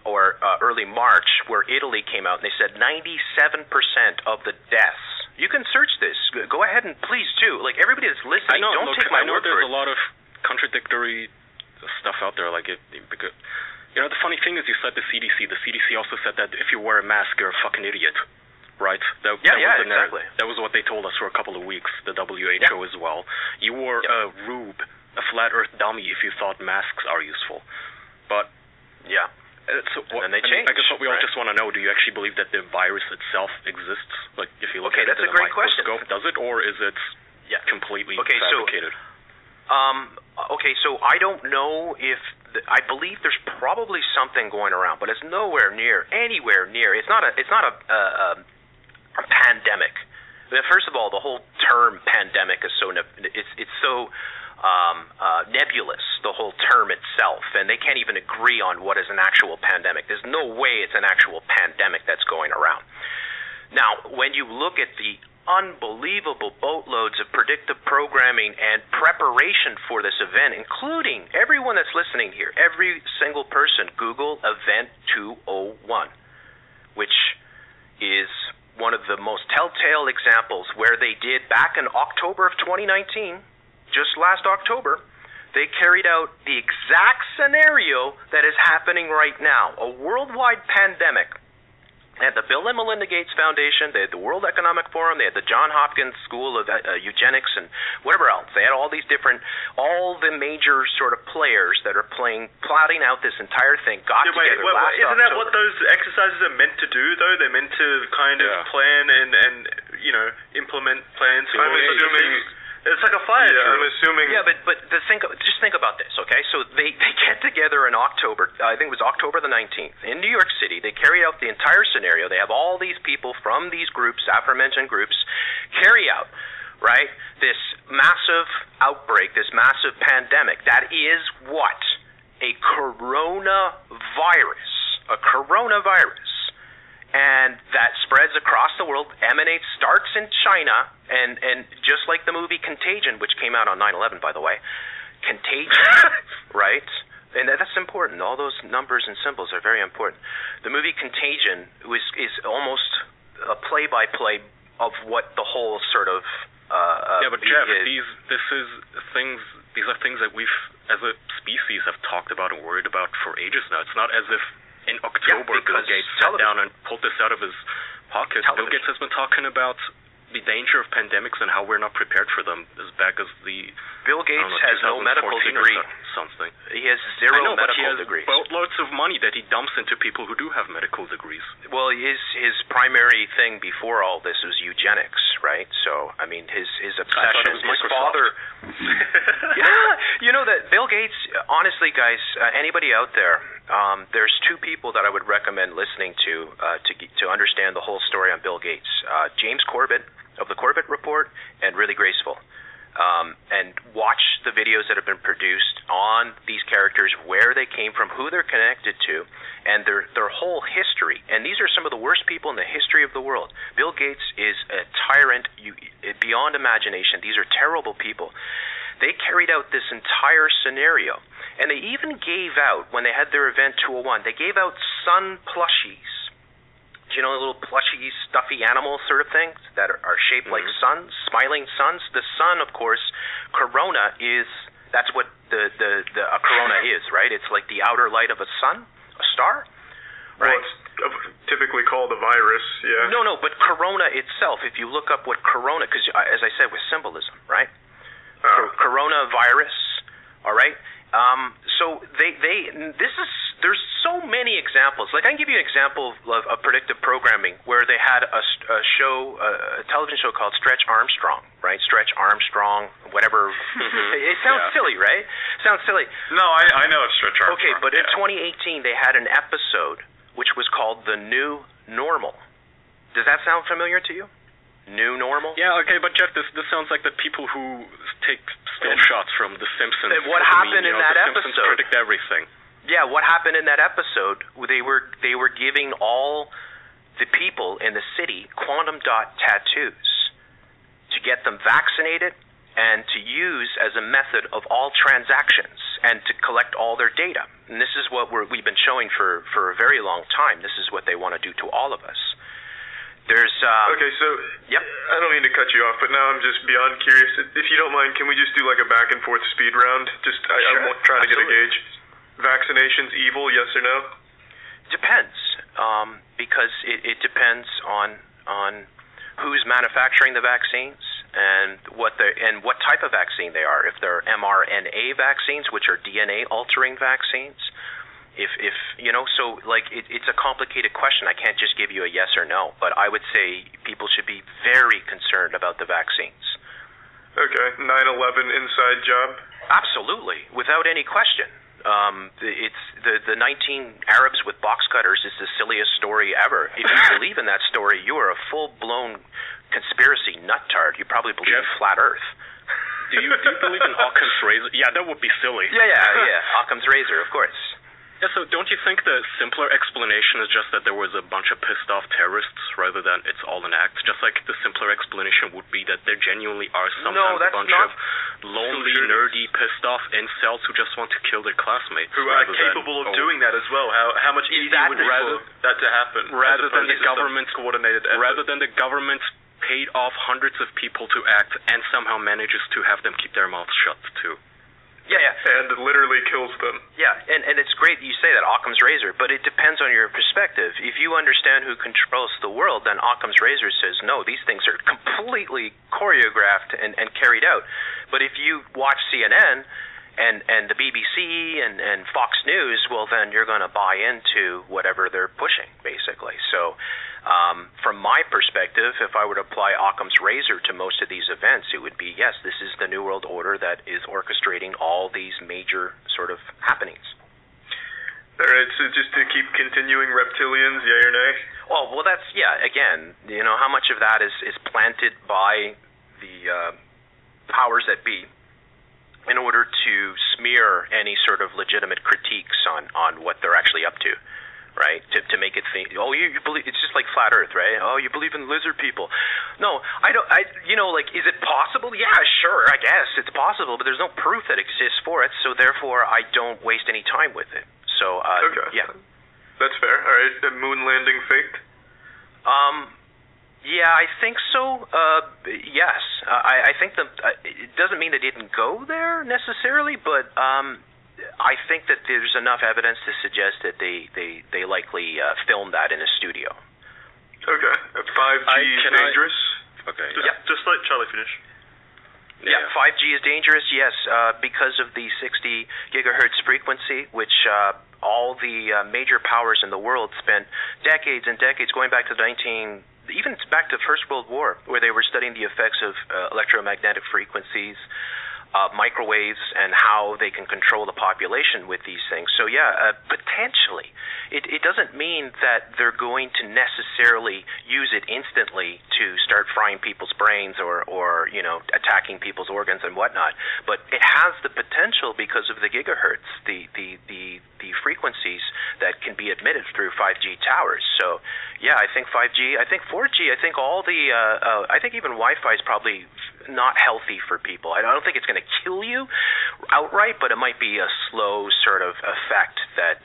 B: or early March, where Italy came out and they said 97% of the deaths. You can search this. Go ahead and please do. Like, everybody that's listening, don't take my word for it.
A: There's a lot of contradictory stuff out there. Like, because, the funny thing is, you said the CDC. The CDC also said that if you wear a mask, you're a fucking idiot, right?
B: Exactly.
A: That was what they told us for a couple of weeks. The WHO as well. You were a rube, a flat Earth dummy, if you thought masks are useful. But
B: and they changed.
A: I guess what we all just want to know, do you actually believe that the virus itself exists? Like, if you look at it
B: that's
A: in
B: a great question.
A: Does it, or is it completely fabricated?
B: So I don't know if... I believe there's probably something going around, but it's anywhere near. It's not a pandemic. First of all, the whole term pandemic is so... It's so... nebulous, the whole term itself, and they can't even agree on what is an actual pandemic. There's no way it's an actual pandemic that's going around.
G: Now, when you look at the unbelievable boatloads of predictive programming and preparation for this event, including everyone that's listening here, every single person, Google Event 201, which is one of the most telltale examples where they did back in October of 2019, just last October, they carried out the exact scenario that is happening right now, a worldwide pandemic. They had the Bill and Melinda Gates Foundation, they had the World Economic Forum, they had the Johns Hopkins School of Eugenics and whatever else. They had all these different, all the major sort of players that are plotting out this entire thing, got together last
F: Isn't
G: October.
F: that what those exercises are meant to do, though? They're meant to kind of plan and implement plans.
E: I'm assuming...
F: It's like a fire drill.
E: I'm assuming...
G: Yeah, but just think about this, okay? So they get together in October, I think it was October the 19th, in New York City. They carry out the entire scenario. They have all these people from these groups, aforementioned groups, carry out, right, this massive outbreak, this massive pandemic. That is what? A coronavirus. A coronavirus. And that spreads across the world, starts in China, and just like the movie Contagion, which came out on 9/11, by the way, Contagion, right? And that's important. All those numbers and symbols are very important. The movie Contagion is almost a play-by-play of what the whole sort of
A: but Jeff, these are things that we've, as a species, have talked about and worried about for ages now. It's not as if in October Bill Gates sat down and pulled this out of his pocket. Bill Gates has been talking about the danger of pandemics and how we're not prepared for them as back as the...
G: Bill Gates has no medical degree.
A: Something.
G: He has zero medical degrees.
A: Boatloads of money that he dumps into people who do have medical degrees.
G: Well, his primary thing before all this was eugenics, right? So, I mean, his obsession, his father... You know that Bill Gates, honestly, guys, anybody out there, there's two people that I would recommend listening to understand the whole story on Bill Gates. James Corbett of the Corbett Report and Really Graceful. And watch the videos that have been produced on these characters, where they came from, who they're connected to, and their whole history. And these are some of the worst people in the history of the world. Bill Gates is a tyrant beyond imagination. These are terrible people. They carried out this entire scenario. And they even gave out, when they had their event 201, they gave out sun plushies. You know, little plushy, stuffy animal sort of things that are shaped like suns, smiling suns. The sun, of course, corona is, that's what a corona is, right? It's like the outer light of a sun, a star, right?
E: Well, it's typically called a virus, yeah.
G: No, but corona itself, if you look up what corona, because as I said, with symbolism, right? Coronavirus, all right? So there's so many examples. Like, I can give you an example of predictive programming where they had a television show called Stretch Armstrong, right? Stretch Armstrong, whatever. It sounds silly, right? Sounds silly.
C: No, I know it's Stretch Armstrong.
G: Okay, but in 2018 they had an episode which was called The New Normal. Does that sound familiar to you? New Normal?
A: Yeah, okay, but Jeff, this sounds like the people who take still shots from The Simpsons.
G: What happened in that
A: episode? The Simpsons predict everything.
G: Yeah, what happened in that episode? They were giving all the people in the city quantum dot tattoos to get them vaccinated and to use as a method of all transactions and to collect all their data. And this is what we've been showing for a very long time. This is what they want to do to all of us. There's
E: okay, so
G: yep.
E: I don't mean to cut you off, but now I'm just beyond curious. If you don't mind, can we just do like a back and forth speed round? Just I'm trying to get a gauge. Vaccinations evil, yes or no?
G: Depends, because it depends on who's manufacturing the vaccines and what type of vaccine they are. If they're mRNA vaccines, which are DNA altering vaccines. If you know, so like it's a complicated question. I can't just give you a yes or no, but I would say people should be very concerned about the vaccines.
E: Okay, 9/11 inside job?
G: Absolutely, without any question. It's the 19 Arabs with box cutters is the silliest story ever. If you believe in that story, you are a full-blown conspiracy nuttard. You probably believe in flat Earth.
A: Do you believe in Occam's razor? Yeah, that would be silly.
G: Yeah. Occam's razor, of course.
A: Yeah, so don't you think the simpler explanation is just that there was a bunch of pissed off terrorists rather than it's all an act? Just like the simpler explanation would be that there genuinely are sometimes a bunch of lonely, nerdy, pissed off incels who just want to kill their classmates.
F: Who are capable of doing that as well. How much easier would it be for that to happen?
A: Rather than the government
F: coordinated effort.
A: Rather than the government paid off hundreds of people to act and somehow manages to have them keep their mouths shut too.
E: Yeah. And it literally kills them.
G: Yeah, and it's great you say that, Occam's razor, but it depends on your perspective. If you understand who controls the world, then Occam's razor says, no, these things are completely choreographed and carried out. But if you watch CNN and the BBC and Fox News, well, then you're going to buy into whatever they're pushing, basically. So from my perspective, if I were to apply Occam's razor to most of these events, it would be, yes, this is the New World Order that is orchestrating all these major sort of happenings.
E: All right, so just to keep continuing, reptilians, yay or nay?
G: Well, that's, again, how much of that is planted by the powers that be in order to smear any sort of legitimate critiques on what they're actually up to. Right, to make it think, you believe, it's just like flat Earth, right? Oh, you believe in lizard people? No, I don't. Is it possible? Yeah, sure, I guess it's possible, but there's no proof that exists for it, so therefore I don't waste any time with it. So,
E: okay.
G: Yeah,
E: that's fair. All right, the moon landing faked?
G: Yeah, I think so. Yes, I think it doesn't mean they didn't go there necessarily, but I think that there's enough evidence to suggest that they likely filmed that in a studio.
E: Okay. 5G is dangerous?
A: Okay.
F: Just let Charlie finish.
G: Yeah, 5G is dangerous, yes, because of the 60 gigahertz frequency, which all the major powers in the world spent decades and decades, going back to even back to the First World War, where they were studying the effects of electromagnetic frequencies, microwaves, and how they can control the population with these things. So potentially, it doesn't mean that they're going to necessarily use it instantly to start frying people's brains or attacking people's organs and whatnot. But it has the potential because of the gigahertz, the frequencies that can be emitted through 5G towers. So I think 5G, I think 4G, I think all the I think even Wi-Fi is probably not healthy for people. I don't think it's going to kill you outright, but it might be a slow sort of effect that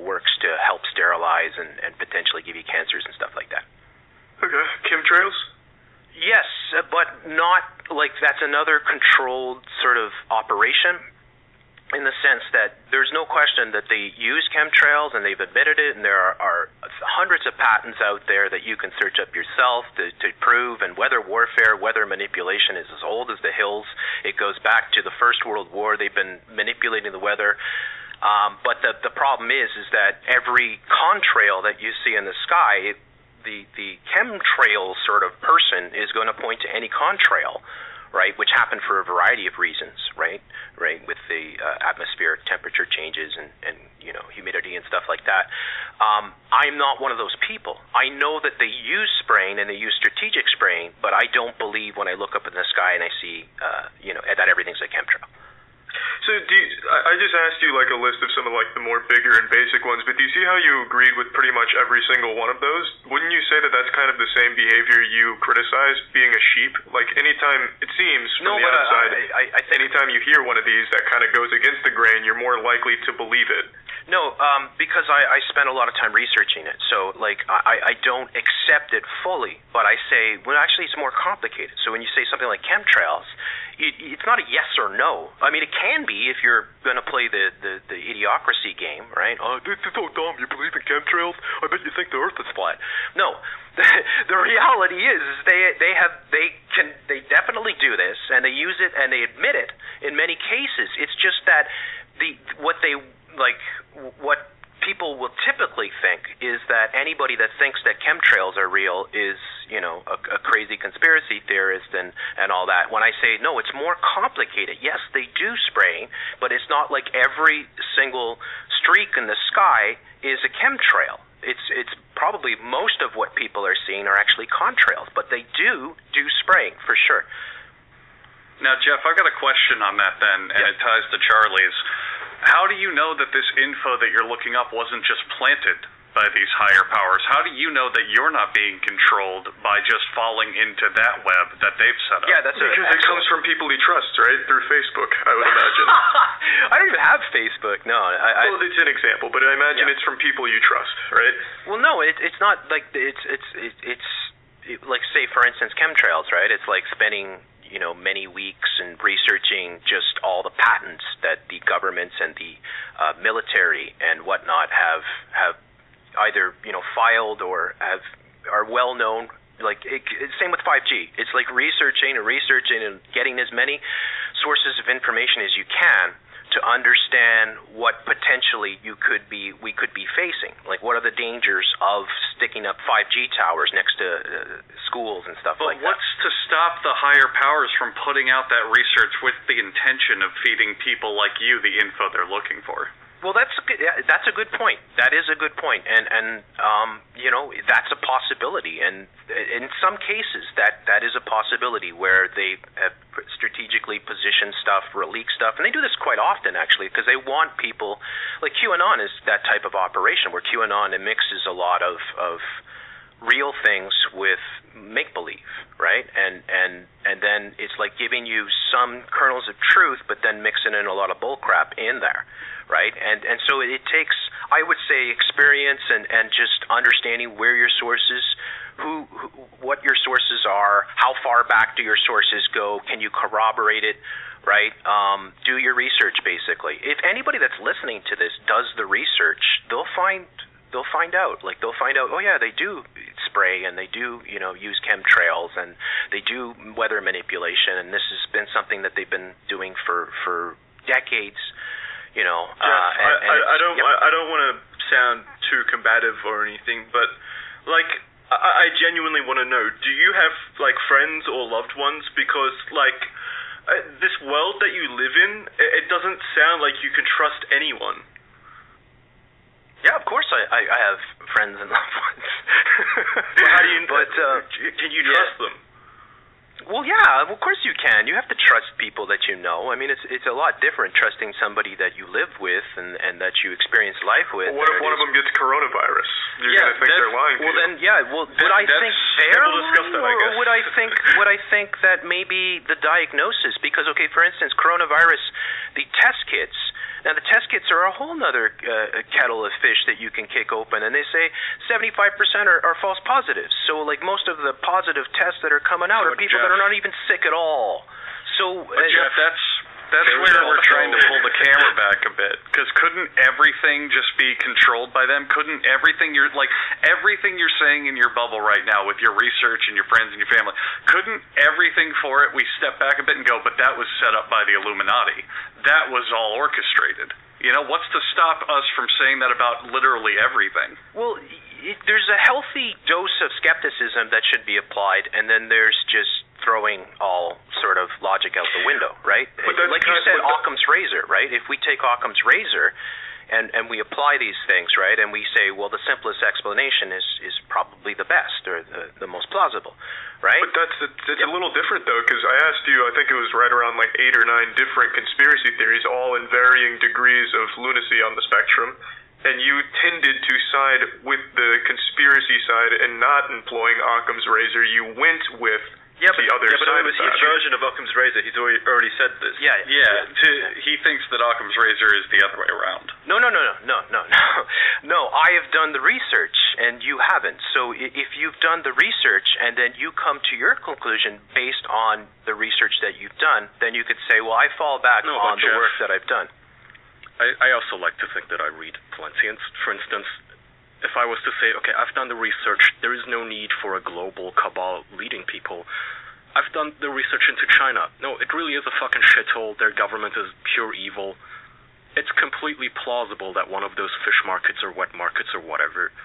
G: works to help sterilize and potentially give you cancers and stuff like that.
E: Okay. Chemtrails?
G: Yes, but not like that's another controlled sort of operation, in the sense that there's no question that they use chemtrails and they've admitted it, and there are hundreds of patents out there that you can search up yourself to prove, and weather warfare, weather manipulation is as old as the hills. It goes back to the First World War. They've been manipulating the weather. But the problem is that every contrail that you see in the sky, the chemtrail sort of person is going to point to any contrail, right, which happen for a variety of reasons, right, with the atmospheric temperature changes and humidity and stuff like that. I'm not one of those people. I know that they use spraying and they use strategic spraying, but I don't believe when I look up in the sky and I see, that everything's a chemtrail.
E: So I just asked you like a list of some of like the more bigger and basic ones, but do you see how you agreed with pretty much every single one of those? Wouldn't you say that that's kind of the same behavior you criticize, being a sheep? Like anytime, it seems from the outside,
G: I think
E: anytime you hear one of these that kind of goes against the grain, you're more likely to believe it.
G: No, because I spent a lot of time researching it. So, I don't accept it fully, but I say, well, actually, it's more complicated. So when you say something like chemtrails, it's not a yes or no. I mean, it can be if you're going to play the idiocracy game, right? Oh, this is so dumb. You believe in chemtrails? I bet you think the Earth is flat. No, the reality is they definitely do this, and they use it, and they admit it in many cases. It's just that what people will typically think is that anybody that thinks that chemtrails are real is, a crazy conspiracy theorist and all that. When I say, no, it's more complicated. Yes, they do spraying, but it's not like every single streak in the sky is a chemtrail. It's probably most of what people are seeing are actually contrails, but they do spraying for sure.
C: Now, Jeff, I've got a question on that then, and it ties to Charlie's. how do you know that this info that you're looking up wasn't just planted by these higher powers? How do you know that you're not being controlled by just falling into that web that they've set up?
E: Yeah, because it comes from people he trusts, right? Through Facebook, I would imagine.
G: I don't even have Facebook. No.
E: Well, it's an example, but I imagine it's from people you trust, right?
G: Well, no, it's not like it's like, say, for instance, chemtrails, right? It's like spending many weeks and researching just all the patents that the governments and the military and whatnot have either filed or are well known. Like same with 5G. It's like researching and getting as many sources of information as you can to understand what potentially we could be facing. Like, what are the dangers of sticking up 5G towers next to schools and stuff like that?
C: But what's to stop the higher powers from putting out that research with the intention of feeding people like you the info they're looking for?
G: Well, that's a good point. That is a good point, and that's a possibility. And in some cases, that is a possibility where they have strategically positioned stuff or leak stuff, and they do this quite often actually, because they want people. Like QAnon is that type of operation where QAnon mixes a lot of real things with make-believe, right? And then it's like giving you some kernels of truth, but then mixing in a lot of bullcrap in there, right? And so it takes, I would say, experience and just understanding where your sources, what your sources are, how far back do your sources go, can you corroborate it, right? Do your research, basically. If anybody that's listening to this does the research, they'll find out. Like, they'll find out, oh yeah, they do spray and they do, use chemtrails and they do weather manipulation, and this has been something that they've been doing for decades.
F: I don't want to sound too combative or anything, but like, I genuinely want to know, do you have like friends or loved ones? Because like, this world that you live in, it doesn't sound like you can trust anyone.
G: Yeah, of course I have friends and loved ones.
F: Well, how do you? But can you trust them?
G: Well, yeah, of course you can. You have to trust people that you know. I mean, it's a lot different trusting somebody that you live with and that you experience life with.
E: Well, what if one of them gets coronavirus? You're going to think they're lying to you.
G: Well, then, would I think they're lying, or would I think that maybe the diagnosis? Because, okay, for instance, coronavirus, the test kits. Now, the test kits are a whole other kettle of fish that you can kick open, and they say 75% are false positives. So, like, most of the positive tests that are coming out are people that are not even sick at all. So,
C: Jeff, that's where we're trying to pull the camera back a bit. Because couldn't everything just be controlled by them? Couldn't everything you're saying in your bubble right now with your research and your friends and your family, couldn't everything for it, we step back a bit and go, but that was set up by the Illuminati. That was all orchestrated. What's to stop us from saying that about literally everything?
G: Well, there's a healthy dose of skepticism that should be applied, and then there's just throwing all sort of logic out the window, right? Like you said, Occam's razor, right? If we take Occam's razor and we apply these things, right, and we say, well, the simplest explanation is probably the best or the most plausible, right?
E: But it's a little different, though, because I asked you, I think it was right around like 8 or 9 different conspiracy theories, all in varying degrees of lunacy on the spectrum, and you tended to side with the conspiracy side and not employing Occam's razor. You went with the other side.
F: But it was his version of Occam's razor. He's already said this.
C: Yeah. He thinks that Occam's razor is the other way around.
G: No. I have done the research, and you haven't. So if you've done the research and then you come to your conclusion based on the research that you've done, then you could say, well, I fall back on the work that I've done.
A: I also like to think that I read plenty. And for instance, if I was to say, okay, I've done the research, there is no need for a global cabal leading people. I've done the research into China. No, it really is a fucking shithole. Their government is pure evil. It's completely plausible that one of those fish markets or wet markets or whatever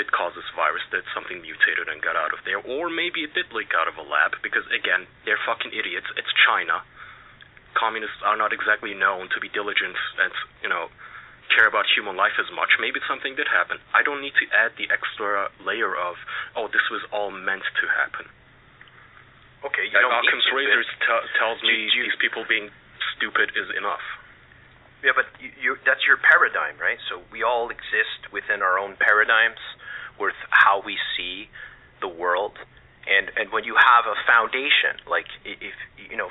A: did cause this virus, that something mutated and got out of there. Or maybe it did leak out of a lab, because, again, they're fucking idiots. It's China. Communists are not exactly known to be diligent and, care about human life as much. Maybe something did happen. I don't need to add the extra layer of, this was all meant to happen.
G: Okay,
A: Occam's razor tells me these people being stupid is enough.
G: Yeah, but that's your paradigm, right? So we all exist within our own paradigms with how we see the world. And when you have a foundation, like if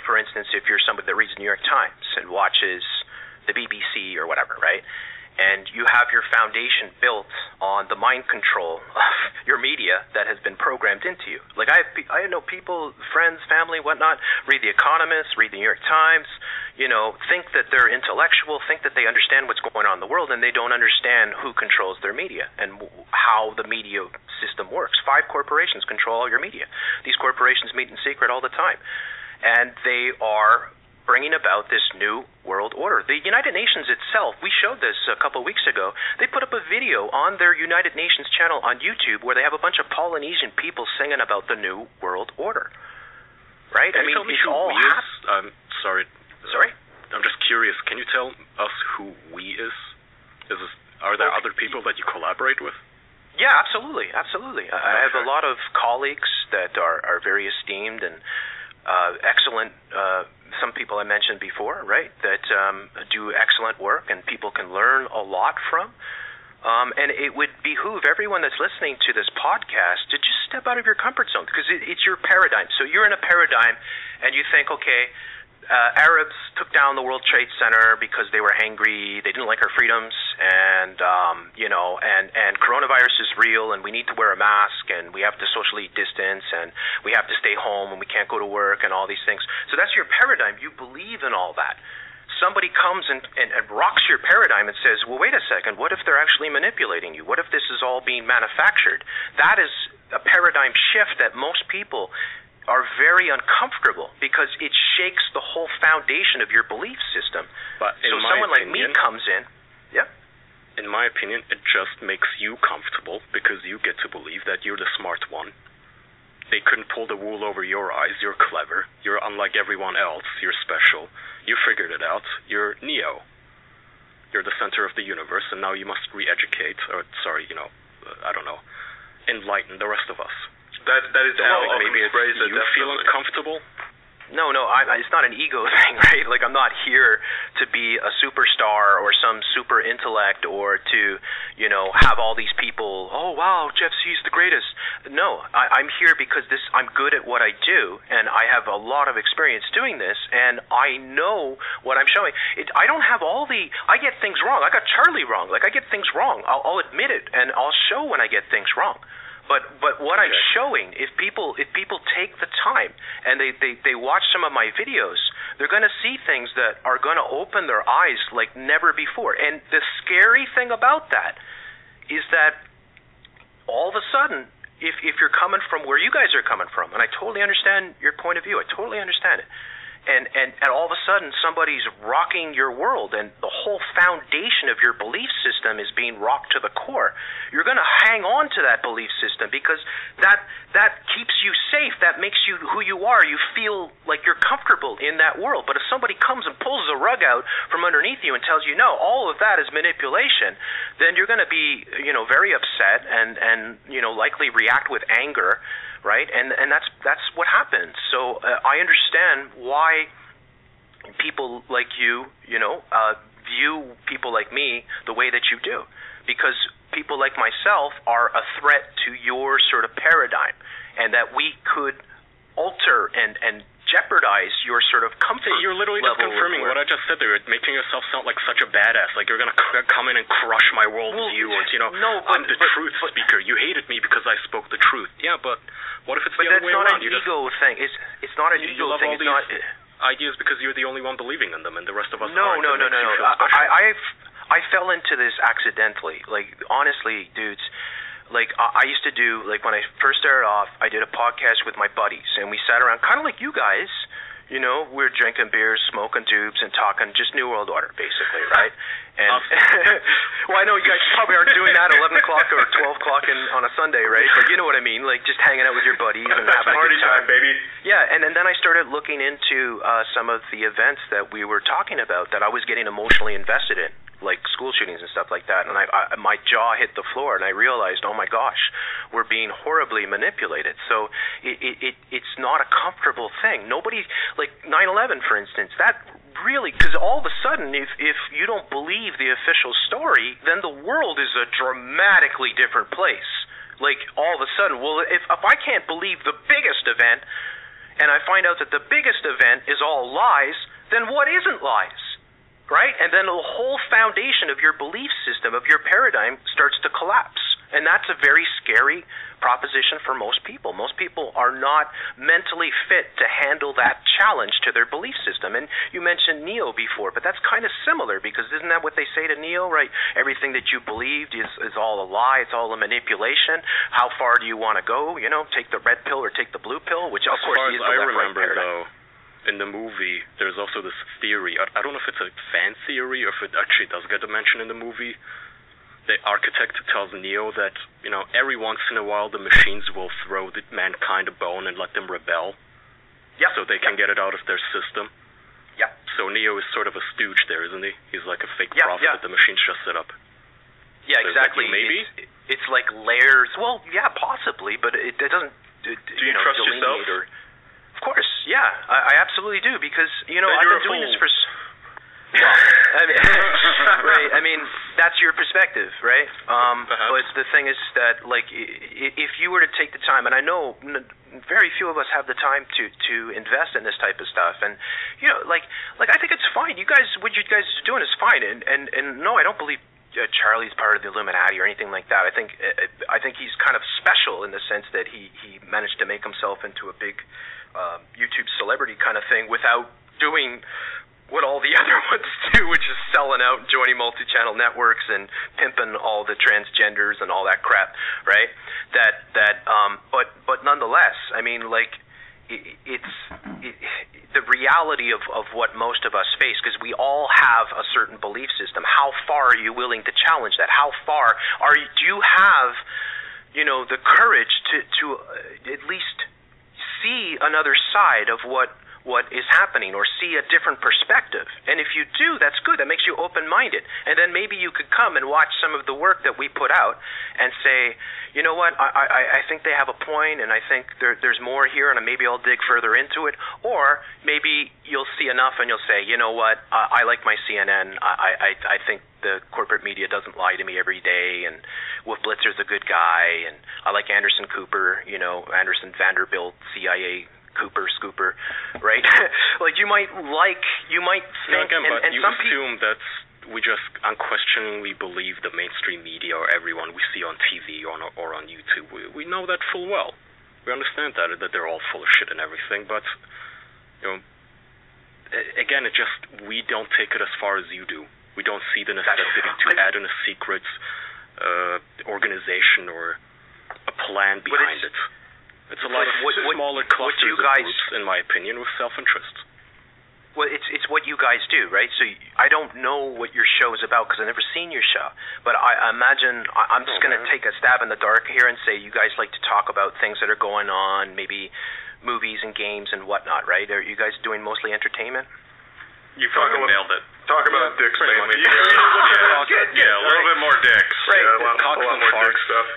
G: for instance, if you're somebody that reads the New York Times and watches the BBC or whatever, right? And you have your foundation built on the mind control of your media that has been programmed into you. Like I know people, friends, family, whatnot, read The Economist, read the New York Times, think that they're intellectual, think that they understand what's going on in the world, and they don't understand who controls their media and how the media system works. 5 corporations control all your media. These corporations meet in secret all the time, and they are bringing about this new world order. The United Nations itself, we showed this a couple of weeks ago, they put up a video on their United Nations channel on YouTube where they have a bunch of Polynesian people singing about the new world order. Right?
A: Can you tell me
G: it's
A: who
G: all
A: we is? Sorry?
G: I'm
A: just curious. Can you tell us who we is? Are there other people that you collaborate with?
G: Yeah, absolutely. I have a lot of colleagues that are very esteemed and excellent, some people I mentioned before, right, that do excellent work and people can learn a lot from. And it would behoove everyone that's listening to this podcast to just step out of your comfort zone, because it's your paradigm. So you're in a paradigm and you think, okay, Arabs took down the World Trade Center because they were angry, they didn't like our freedoms, and coronavirus is real, and we need to wear a mask, and we have to socially distance, and we have to stay home, and we can't go to work, and all these things. So that's your paradigm. You believe in all that. Somebody comes and rocks your paradigm and says, well, wait a second, what if they're actually manipulating you? What if this is all being manufactured? That is a paradigm shift that most people are very uncomfortable, because it shakes the whole foundation of your belief system.
A: But
G: so someone like me comes in. Yeah.
A: In my opinion, it just makes you comfortable because you get to believe that you're the smart one. They couldn't pull the wool over your eyes. You're clever. You're unlike everyone else. You're special. You figured it out. You're Neo. You're the center of the universe, and now you must re-educate, enlighten the rest of us.
F: That is how
A: maybe
F: phrase it.
A: You feel uncomfortable?
G: No, it's not an ego thing, right? Like, I'm not here to be a superstar or some super intellect or to, have all these people, oh, wow, Jeff C's the greatest. No, I'm here because I'm good at what I do, and I have a lot of experience doing this, and I know what I'm showing. I don't have I get things wrong. I got Charlie wrong. Like, I get things wrong. I'll admit it, and I'll show when I get things wrong. But what I'm showing, if people take the time and they watch some of my videos, they're going to see things that are going to open their eyes like never before. And the scary thing about that is that all of a sudden, if you're coming from where you guys are coming from, and I totally understand your point of view, I totally understand it, and all of a sudden somebody's rocking your world and the whole foundation of your belief system is being rocked to the core, you're going to hang on to that belief system because that keeps you safe. That makes you who you are. You feel like you're comfortable in that world. But if somebody comes and pulls the rug out from underneath you and tells you, no, all of that is manipulation, then you're going to be very upset and likely react with anger. Right, and that's what happens. So I understand why people like you, view people like me the way that you do, because people like myself are a threat to your sort of paradigm, and that we could alter and jeopardize your sort of comfort.
A: You're literally just confirming what I just said there. You're making yourself sound like such a badass, like you're going to come in and crush my worldview, I'm the truth speaker. You hated me because I spoke the truth. Yeah, but what if it's the other way around?
G: But that's not an ego thing. It's not an ego thing.
A: It's not ideas because you're the only one believing in them, and the rest of us aren't.
G: No. I fell into this accidentally. Like, honestly, dudes. Like, I used to do, like, when I first started off, I did a podcast with my buddies, and we sat around, kind of like you guys, we're drinking beers, smoking tubes, and talking just New World Order, basically, right? And well, I know you guys probably aren't doing that at 11 o'clock or 12 o'clock on a Sunday, right? But you know what I mean, like just hanging out with your buddies and having
E: party
G: a good time,
E: baby.
G: Yeah, and then I started looking into some of the events that we were talking about that I was getting emotionally invested in, like school shootings and stuff like that, and my jaw hit the floor, and I realized, oh my gosh, we're being horribly manipulated. So it's not a comfortable thing. Nobody, like 9/11, for instance, that really, because all of a sudden, if you don't believe the official story, then the world is a dramatically different place. Like, all of a sudden, well, if I can't believe the biggest event, and I find out that the biggest event is all lies, then what isn't lies? Right? And then the whole foundation of your belief system, of your paradigm, starts to collapse. And that's a very scary proposition for most people. Most people are not mentally fit to handle that challenge to their belief system. And you mentioned Neo before, but that's kind of similar, because isn't that what they say to Neo, right? Everything that you believed is all a lie, it's all a manipulation. How far do you want to go? You know, take the red pill or take the blue pill, which of course is the left-right
A: paradigm. Though, in the movie, there's also this theory. I don't know if it's a fan theory or if it actually does get a mention in the movie. The architect tells Neo that, you know, every once in a while the machines will throw the mankind a bone and let them rebel.
G: Yep.
A: So they can get it out of their system.
G: Yep.
A: So Neo is sort of a stooge there, isn't he? He's like a fake prophet that the machines just set up.
G: Yeah,
A: so
G: exactly.
A: Maybe?
G: It's like layers. Well, yeah, possibly, but it doesn't.
E: Do you trust yourself?
G: Of course, yeah, I absolutely do, because, you know, I've been doing this for... Well, I mean, right, I mean, that's your perspective, right? But the thing is that, like, if you were to take the time, and I know very few of us have the time to invest in this type of stuff, and, you know, like I think it's fine. You guys, what you guys are doing is fine, and no, I don't believe Charlie's part of the Illuminati or anything like that. I think he's kind of special in the sense that he managed to make himself into a big YouTube celebrity kind of thing without doing what all the other ones do, which is selling out and joining multi-channel networks and pimping all the transgenders and all that crap, right? But nonetheless, I mean, like, it's the reality of what most of us face, because we all have a certain belief system. How far are you willing to challenge that? How far do you have, you know, the courage to at least see another side of what is happening, or see a different perspective? And if you do, that's good. That makes you open-minded. And then maybe you could come and watch some of the work that we put out and say, you know what, I think they have a point, and I think there's more here, and maybe I'll dig further into it. Or maybe you'll see enough and you'll say, you know what, I like my CNN. I think the corporate media doesn't lie to me every day, and Wolf Blitzer's a good guy, and I like Anderson Cooper, you know, Anderson Vanderbilt, CIA Scooper, right? Like, you might think,
A: again, but
G: and
A: you
G: some
A: assume that we just unquestioningly believe the mainstream media or everyone we see on TV or on YouTube. We know that full well. We understand that they're all full of shit and everything, but, you know, again, we don't take it as far as you do. We don't see the necessity to add in a secret organization or a plan behind it. It's a lot of smaller clusters of groups, in my opinion, with self-interest.
G: Well, it's what you guys do, right? So I don't know what your show is about because I've never seen your show. But I imagine I'm just going to take a stab in the dark here and say you guys like to talk about things that are going on, maybe movies and games and whatnot, right? Are you guys doing mostly entertainment?
C: You fucking nailed it.
E: Talk about dicks mainly.
C: Yeah, a little bit more dicks.
G: Right.
E: Yeah, a lot more dick stuff.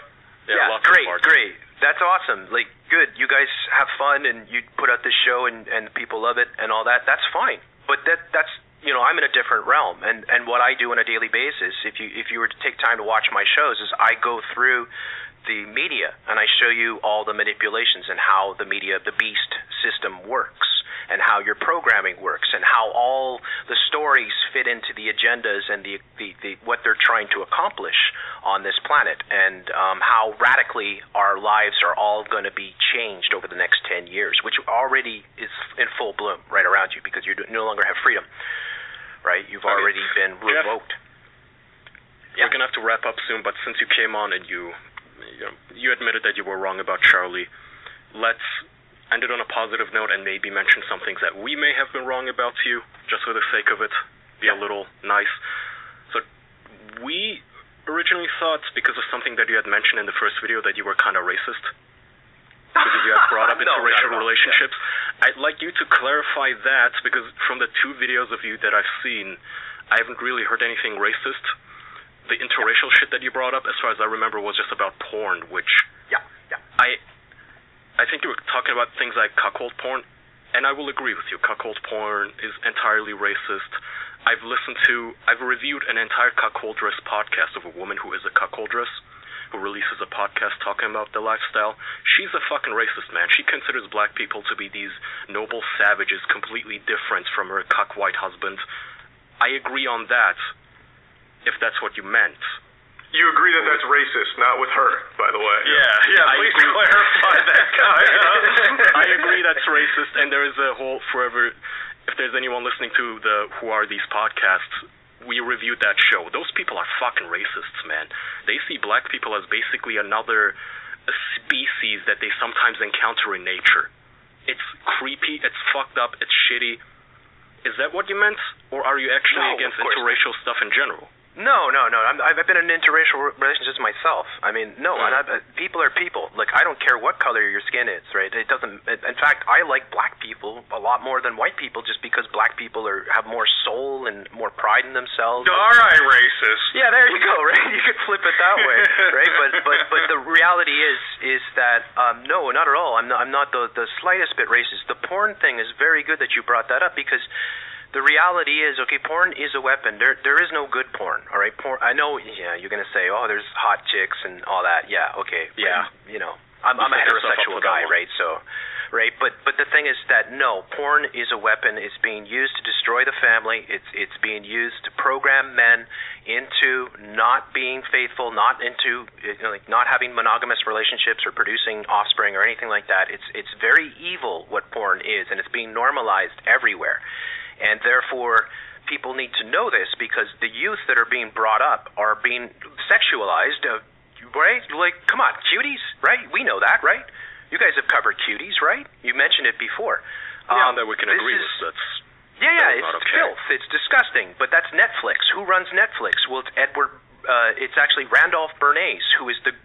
G: Yeah, great. That's awesome. Like, good. You guys have fun and you put out this show and people love it and all that. That's fine. But that's, you know, I'm in a different realm. And what I do on a daily basis, if you were to take time to watch my shows, is I go through the media and I show you all the manipulations and how the media, the beast system works, and how your programming works, and how all the stories fit into the agendas and the what they're trying to accomplish on this planet, and how radically our lives are all going to be changed over the next 10 years, which already is in full bloom right around you, because you no longer have freedom, right? You've already been revoked.
A: We're going to have to wrap up soon, but since you came on and you admitted that you were wrong about Charlie, let's end it on a positive note and maybe mention some things that we may have been wrong about you, just for the sake of it, be a little nice. So we originally thought, because of something that you had mentioned in the first video, that you were kind of racist, because you had brought up interracial relationships. I'd like you to clarify that, because from the two videos of you that I've seen, I haven't really heard anything racist. The interracial shit that you brought up, as far as I remember, was just about porn, which I think you were talking about things like cuckold porn, And I will agree with you, cuckold porn is entirely racist. I've reviewed an entire cuckoldress podcast of a woman who is a cuckoldress, who releases a podcast talking about the lifestyle. She's a fucking racist, man. She considers black people to be these noble savages, completely different from her cuck white husband. I agree on that, if that's what you meant.
E: You agree that that's racist, not with her, by the way.
C: Yeah, please clarify that, guy.
A: I agree that's racist, and there is a whole forever, if there's anyone listening to Who Are These podcasts, we reviewed that show. Those people are fucking racists, man. They see black people as basically another species that they sometimes encounter in nature. It's creepy, it's fucked up, it's shitty. Is that what you meant? Or are you actually against interracial stuff in general?
G: No. I've been in interracial relationships myself. I mean, no, people are people. Like, I don't care what color your skin is, right? It doesn't. In fact, I like black people a lot more than white people, just because black people have more soul and more pride in themselves.
C: All right, racist.
G: Yeah, there you go. Right, you could flip it that way, right? But the reality is that no, not at all. I'm not the slightest bit racist. The porn thing is very good that you brought that up, because the reality is, okay, porn is a weapon. There is no good porn, all right? Porn. I know, you're gonna say, oh, there's hot chicks and all that. Yeah, okay.
A: Yeah.
G: I'm a heterosexual guy, right? So, right. But the thing is that no, porn is a weapon. It's being used to destroy the family. It's being used to program men into not being faithful, not into not having monogamous relationships or producing offspring or anything like that. It's very evil what porn is, and it's being normalized everywhere. And therefore, people need to know this, because the youth that are being brought up are being sexualized, right? Like, come on, cuties, right? We know that, right? You guys have covered cuties, right? You mentioned it before.
A: That we can agree with.
G: It's filth. It's disgusting. But that's Netflix. Who runs Netflix? Well, it's actually Randolph Bernays, who is the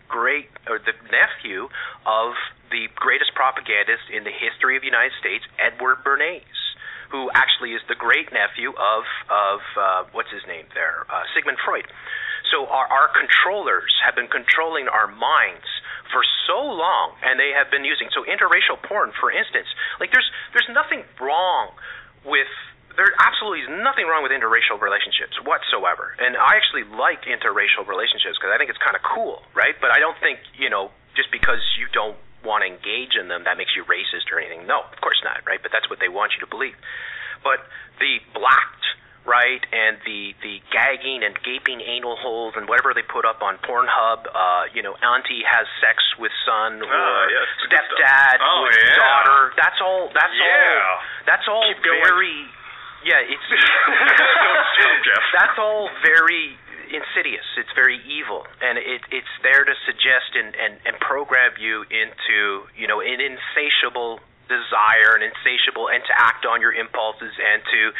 G: nephew of the greatest propagandist in the history of the United States, Edward Bernays, who actually is the great-nephew of what's his name there, Sigmund Freud. So our controllers have been controlling our minds for so long, and they have been using, so interracial porn, for instance, like there's nothing wrong with, there absolutely is nothing wrong with interracial relationships whatsoever. And I actually like interracial relationships because I think it's kind of cool, right? But I don't think, just because you don't want to engage in them, that makes you racist or anything. No, of course not, right? But that's what they want you to believe. But the blacked, right, and the gagging and gaping anal holes and whatever they put up on Pornhub, auntie has sex with son, or stepdad with daughter. That's all very, it's that's all very insidious. It's very evil, and it's there to suggest and program you into an insatiable desire and insatiable, and to act on your impulses, and to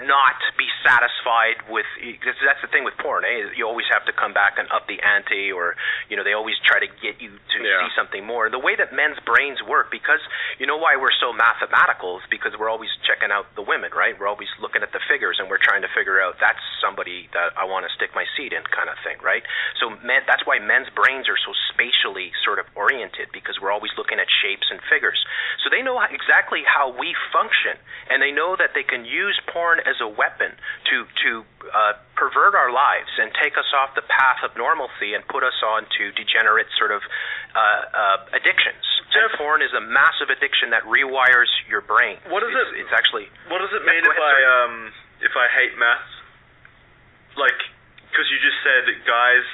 G: not be satisfied with, because that's the thing with porn, you always have to come back and up the ante, or they always try to get you to see something more. The way that men's brains work, because why we're so mathematical, is because we're always checking out the women, right? We're always looking at the figures, and we're trying to figure out, that's somebody that I want to stick my seed in, kind of thing, right? So that's why men's brains are so spatially sort of oriented, because we're always looking at shapes and figures. So they know exactly how we function, and they know that they can use porn as a weapon to pervert our lives and take us off the path of normalcy and put us on to degenerate sort of addictions. Jeff, and porn is a massive addiction that rewires your brain.
F: What does it mean if I hate math? Like, because you just said that guys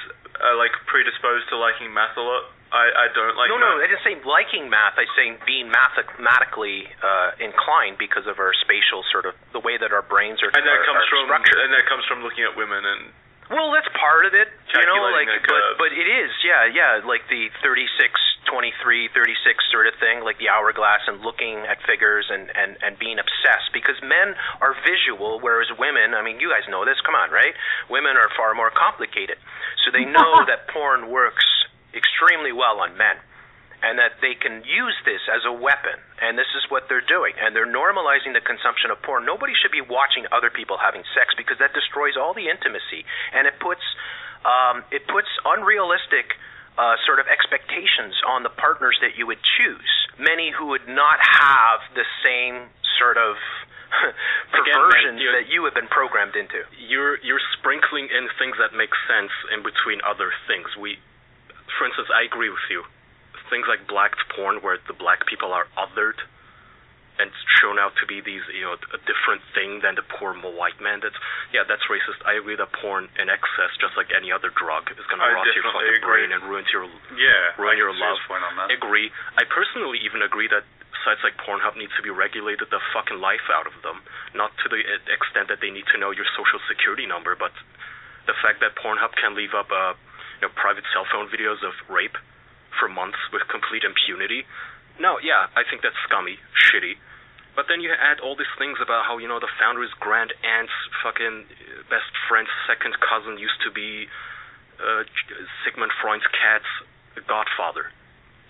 F: are like predisposed to liking math a lot. I don't like math.
G: No, I didn't say liking math. I say being mathematically inclined because of our spatial sort of, the way that our brains are structured.
F: And that comes from looking at women and...
G: Well, that's part of it, but it is, like the 36, 23, 36 sort of thing, like the hourglass, and looking at figures and being obsessed, because men are visual, whereas women, I mean, you guys know this, come on, right? Women are far more complicated. So they know that porn works extremely well on men, and that they can use this as a weapon, and this is what they're doing, and they're normalizing the consumption of porn. Nobody should be watching other people having sex, because that destroys all the intimacy, and it puts unrealistic sort of expectations on the partners that you would choose, many who would not have the same sort of perversions that you have been programmed into.
A: You're sprinkling in things that make sense in between other things. For instance, I agree with you. Things like black porn, where the black people are othered and shown out to be these, a different thing than the poor white man. That's racist. I agree that porn in excess, just like any other drug, is going to rot your fucking brain and ruin your love. I agree. I personally even agree that sites like Pornhub need to be regulated the fucking life out of them. Not to the extent that they need to know your social security number, but the fact that Pornhub can leave up private cell phone videos of rape for months with complete impunity. No, I think that's scummy, shitty. But then you add all these things about how, the founder's grand aunt's fucking best friend's second cousin used to be Sigmund Freud's cat's godfather.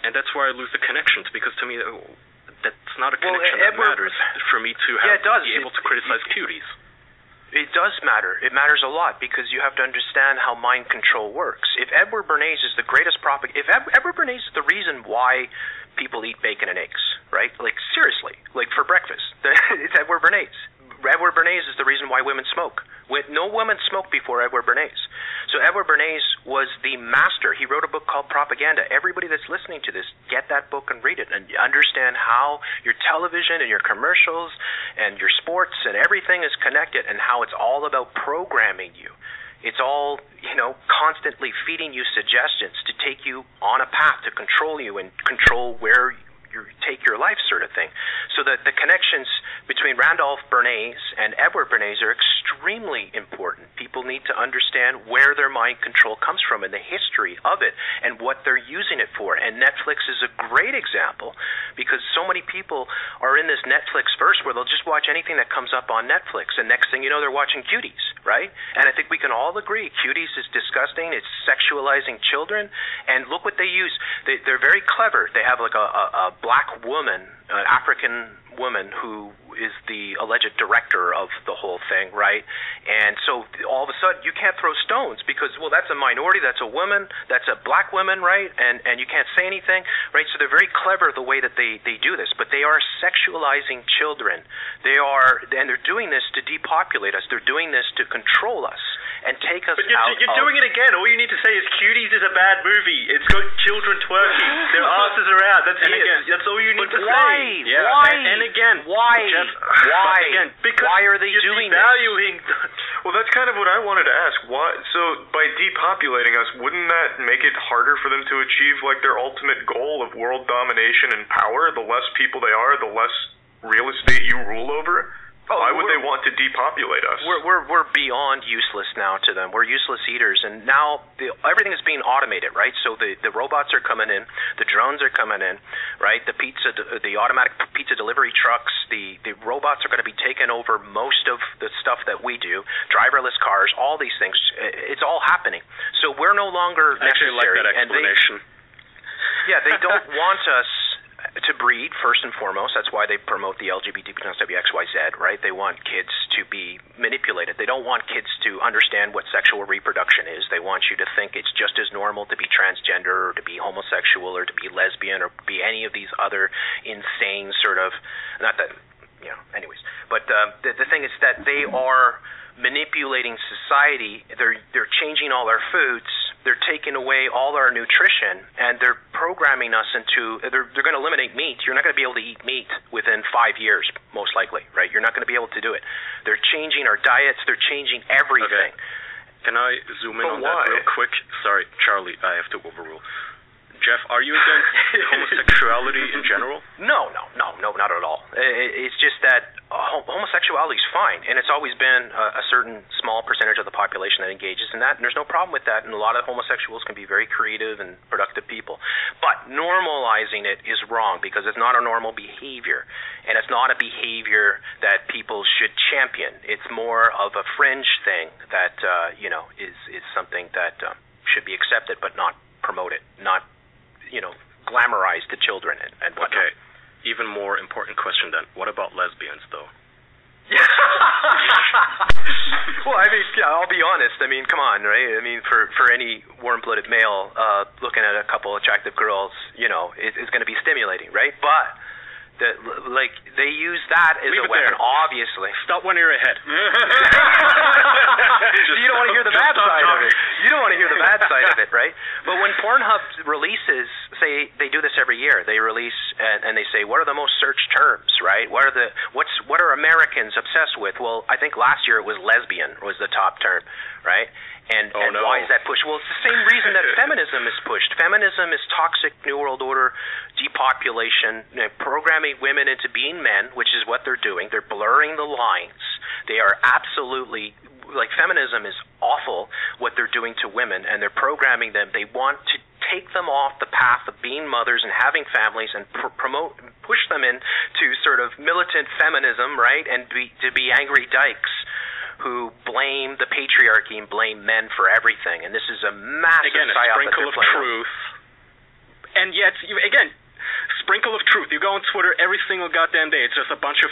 A: And that's where I lose the connections, because to me, that's not a connection that matters for me to be able to criticize cuties.
G: It does matter. It matters a lot, because you have to understand how mind control works. If Edward Bernays is the greatest Edward Bernays is the reason why people eat bacon and eggs, right? Like, seriously, like for breakfast. It's Edward Bernays. Edward Bernays is the reason why women smoke. No women smoked before Edward Bernays. So Edward Bernays was the master. He wrote a book called Propaganda. Everybody that's listening to this, get that book and read it and understand how your television and your commercials and your sports and everything is connected, and how it's all about programming you. It's all, constantly feeding you suggestions to take you on a path to control you and control where you take your life, sort of thing. So that the connections between Randolph Bernays and Edward Bernays are extremely important. People need to understand where their mind control comes from and the history of it and what they're using it for. And Netflix is a great example, because so many people are in this Netflix verse where they'll just watch anything that comes up on Netflix, and next thing you know, they're watching Cuties, right? And I think we can all agree Cuties is disgusting. It's sexualizing children. And look what they use. They're very clever. They have like a black woman, an African woman, who is the alleged director of the whole thing, right? And so all of a sudden you can't throw stones because, well, that's a minority, that's a woman, that's a black woman, right? And you can't say anything, right? So they're very clever the way that they do this, but they are sexualizing children. And they're doing this to depopulate us. They're doing this to control us and take us out.
F: You're doing it again. All you need to say is Cuties is a bad movie. It's got children twerking. Their asses are out. That's it. That's all you need to say.
A: Yeah.
G: Why?
A: And again,
G: why?
A: Jeff,
G: why?
A: Again,
F: because
G: why are they doing
F: devaluing
G: this?
E: Well, that's kind of what I wanted to ask. Why? So by depopulating us, wouldn't that make it harder for them to achieve like their ultimate goal of world domination and power? The less people they are, the less real estate you rule over. Why would they want to depopulate us?
G: We're beyond useless now to them. We're useless eaters, and now everything is being automated, right? So the robots are coming in, the drones are coming in, right? The automatic pizza delivery trucks, the robots are going to be taking over most of the stuff that we do. Driverless cars, all these things, it's all happening. So we're no longer necessary.
A: I actually like that explanation.
G: They don't want us to breed, first and foremost. That's why they promote the LGBTQXYZ, right? They want kids to be manipulated. They don't want kids to understand what sexual reproduction is. They want you to think it's just as normal to be transgender or to be homosexual or to be lesbian or be any of these other insane sort of, not that, anyways. But the thing is that they are manipulating society. They're changing all our foods. They're taking away all our nutrition, and they're programming us into. They're going to eliminate meat. You're not going to be able to eat meat within 5 years, most likely, right? You're not going to be able to do it. They're changing our diets. They're changing everything.
A: Okay. Can I zoom in on that real quick? Sorry, Charlie, I have to overrule. Jeff, are you against homosexuality in general?
G: No, not at all. It's just that homosexuality is fine, and it's always been a certain small percentage of the population that engages in that, and there's no problem with that, and a lot of homosexuals can be very creative and productive people. But normalizing it is wrong, because it's not a normal behavior, and it's not a behavior that people should champion. It's more of a fringe thing that is something that should be accepted but not promoted, not glamorize the children and whatnot.
A: Okay, even more important question then. What about lesbians, though?
G: Well, I mean, yeah, I'll be honest. I mean, come on, right? I mean, for any warm-blooded male looking at a couple attractive girls, is going to be stimulating, right? But they use that as a weapon, obviously.
A: Stop when you're ahead.
G: You don't want to hear the bad side of it. You don't want to hear the bad side of it, right? But when Pornhub releases, say they do this every year, they release and they say, what are the most searched terms, right? What are Americans obsessed with? Well, I think last year it was lesbian was the top term, right? And why is that pushed? Well, it's the same reason that feminism is pushed. Feminism is toxic New World Order, depopulation, programming women into being men, which is what they're doing. They're blurring the lines. They are absolutely, feminism is awful what they're doing to women, and they're programming them. They want to take them off the path of being mothers and having families and push them into sort of militant feminism, right, and to be angry dykes who blame the patriarchy and blame men for everything. And this is a massive
A: psyop. Again, a sprinkle of truth. And yet, again, sprinkle of truth. You go on Twitter every single goddamn day. It's just a bunch of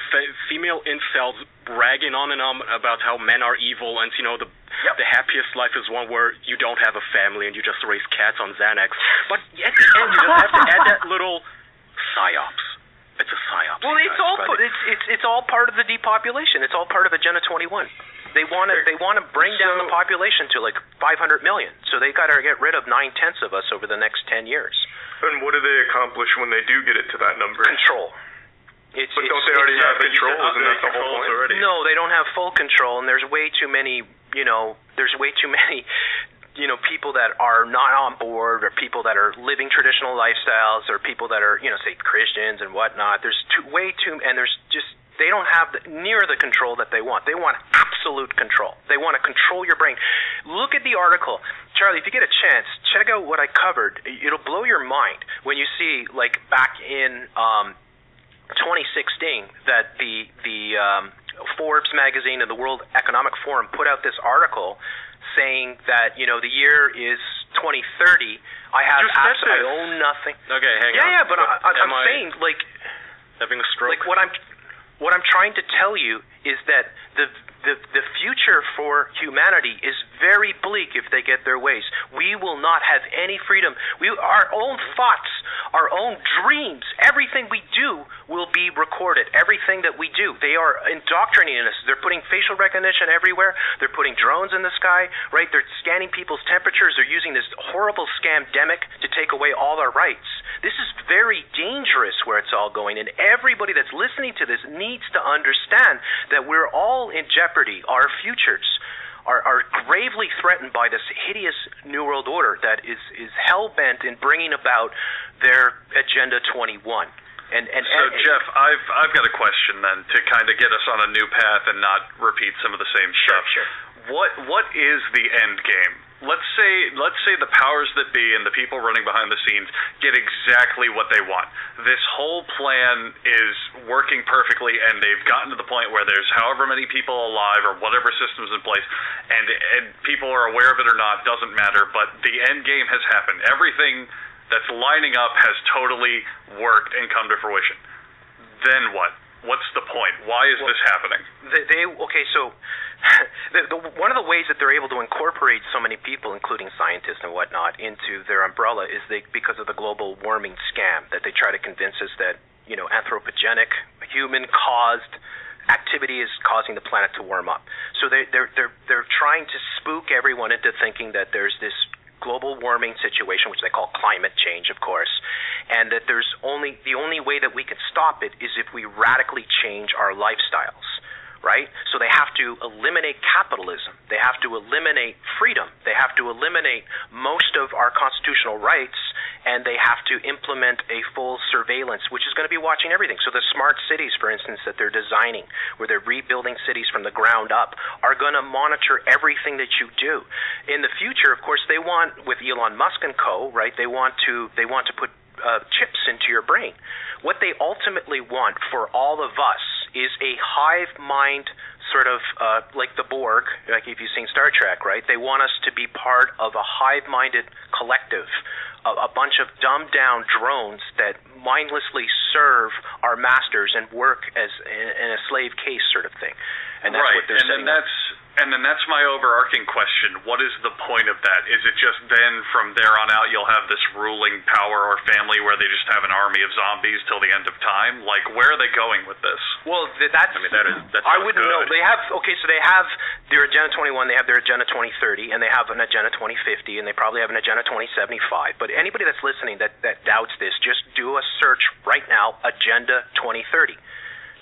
A: female incels bragging on and on about how men are evil, and the happiest life is one where you don't have a family and you just raise cats on Xanax. But at the end, you just have to add that little psyops. It's a psyop.
G: Well, it's all part of the depopulation. It's all part of Agenda 21. They want to bring down the population to 500 million. So they got to get rid of 9/10 of us over the next 10 years.
E: And what do they accomplish when they do get it to that number?
G: Control.
E: But don't they already have control? Isn't that the whole point?
G: Already? No, they don't have full control, and there's way too many. People that are not on board, or people that are living traditional lifestyles, or people that are, say, Christians and whatnot. There's they don't have near the control that they want. They want absolute control. They want to control your brain. Look at the article. Charlie, if you get a chance, check out what I covered. It'll blow your mind when you see, back in 2016, that the Forbes magazine and the World Economic Forum put out this article saying that, the year is 2030. I own nothing.
A: Okay, hang on.
G: Yeah, but I'm saying,
A: having a stroke?
G: What I'm trying to tell you is that the future for humanity is very bleak if they get their ways. We will not have any freedom. Our own thoughts, our own dreams, everything we do will be recorded. Everything that we do. They are indoctrinating us. They're putting facial recognition everywhere. They're putting drones in the sky, right? They're scanning people's temperatures. They're using this horrible scamdemic to take away all our rights. This is very dangerous where it's all going, and everybody that's listening to this needs to understand that we're all in jeopardy. Our futures are gravely threatened by this hideous New World Order that is hell-bent in bringing about their Agenda 21.
C: So, Jeff, I've got a question then to kind of get us on a new path and not repeat some of the same stuff.
G: Sure.
C: What is the end game? Let's say the powers that be and the people running behind the scenes get exactly what they want. This whole plan is working perfectly, and they've gotten to the point where there's however many people alive or whatever system's in place, and people are aware of it or not, doesn't matter, but the end game has happened. Everything that's lining up has totally worked and come to fruition. Then what? What's the point? Why is this happening? One of the ways that they're able to incorporate so many people, including scientists and whatnot, into their umbrella is because of the global warming scam that they try to convince us that, anthropogenic, human-caused activity is causing the planet to warm up. So they're trying to spook everyone into thinking that there's this global warming situation, which they call climate change, of course, and that the only way that we can stop it is if we radically change our lifestyles, right? So they have to eliminate capitalism. They have to eliminate freedom. They have to eliminate most of our constitutional rights, and they have to implement a full surveillance, which is going to be watching everything. So the smart cities, for instance, that they're designing, where they're rebuilding cities from the ground up, are going to monitor everything that you do. In the future, of course, they want, with Elon Musk and co., right, they want to put chips into your brain. What they ultimately want for all of us is a hive mind, sort of like the Borg, like if you've seen Star Trek, right? They want us to be part of a hive-minded collective, a bunch of dumbed-down drones that mindlessly serve our masters and work as in a slave case sort of thing. And that's what they're saying. And then that's my overarching question. What is the point of that? Is it just then from there on out you'll have this ruling power or family where they just have an army of zombies till the end of time? Like, where are they going with this?
G: Well, that's...
C: I mean, that's
G: I wouldn't
C: good.
G: know. They have... Okay, so they have their Agenda 21, they have their Agenda 2030, and they have an Agenda 2050, and they probably have an Agenda 2075. But anybody that's listening that doubts this, just do a search right now, Agenda 2030.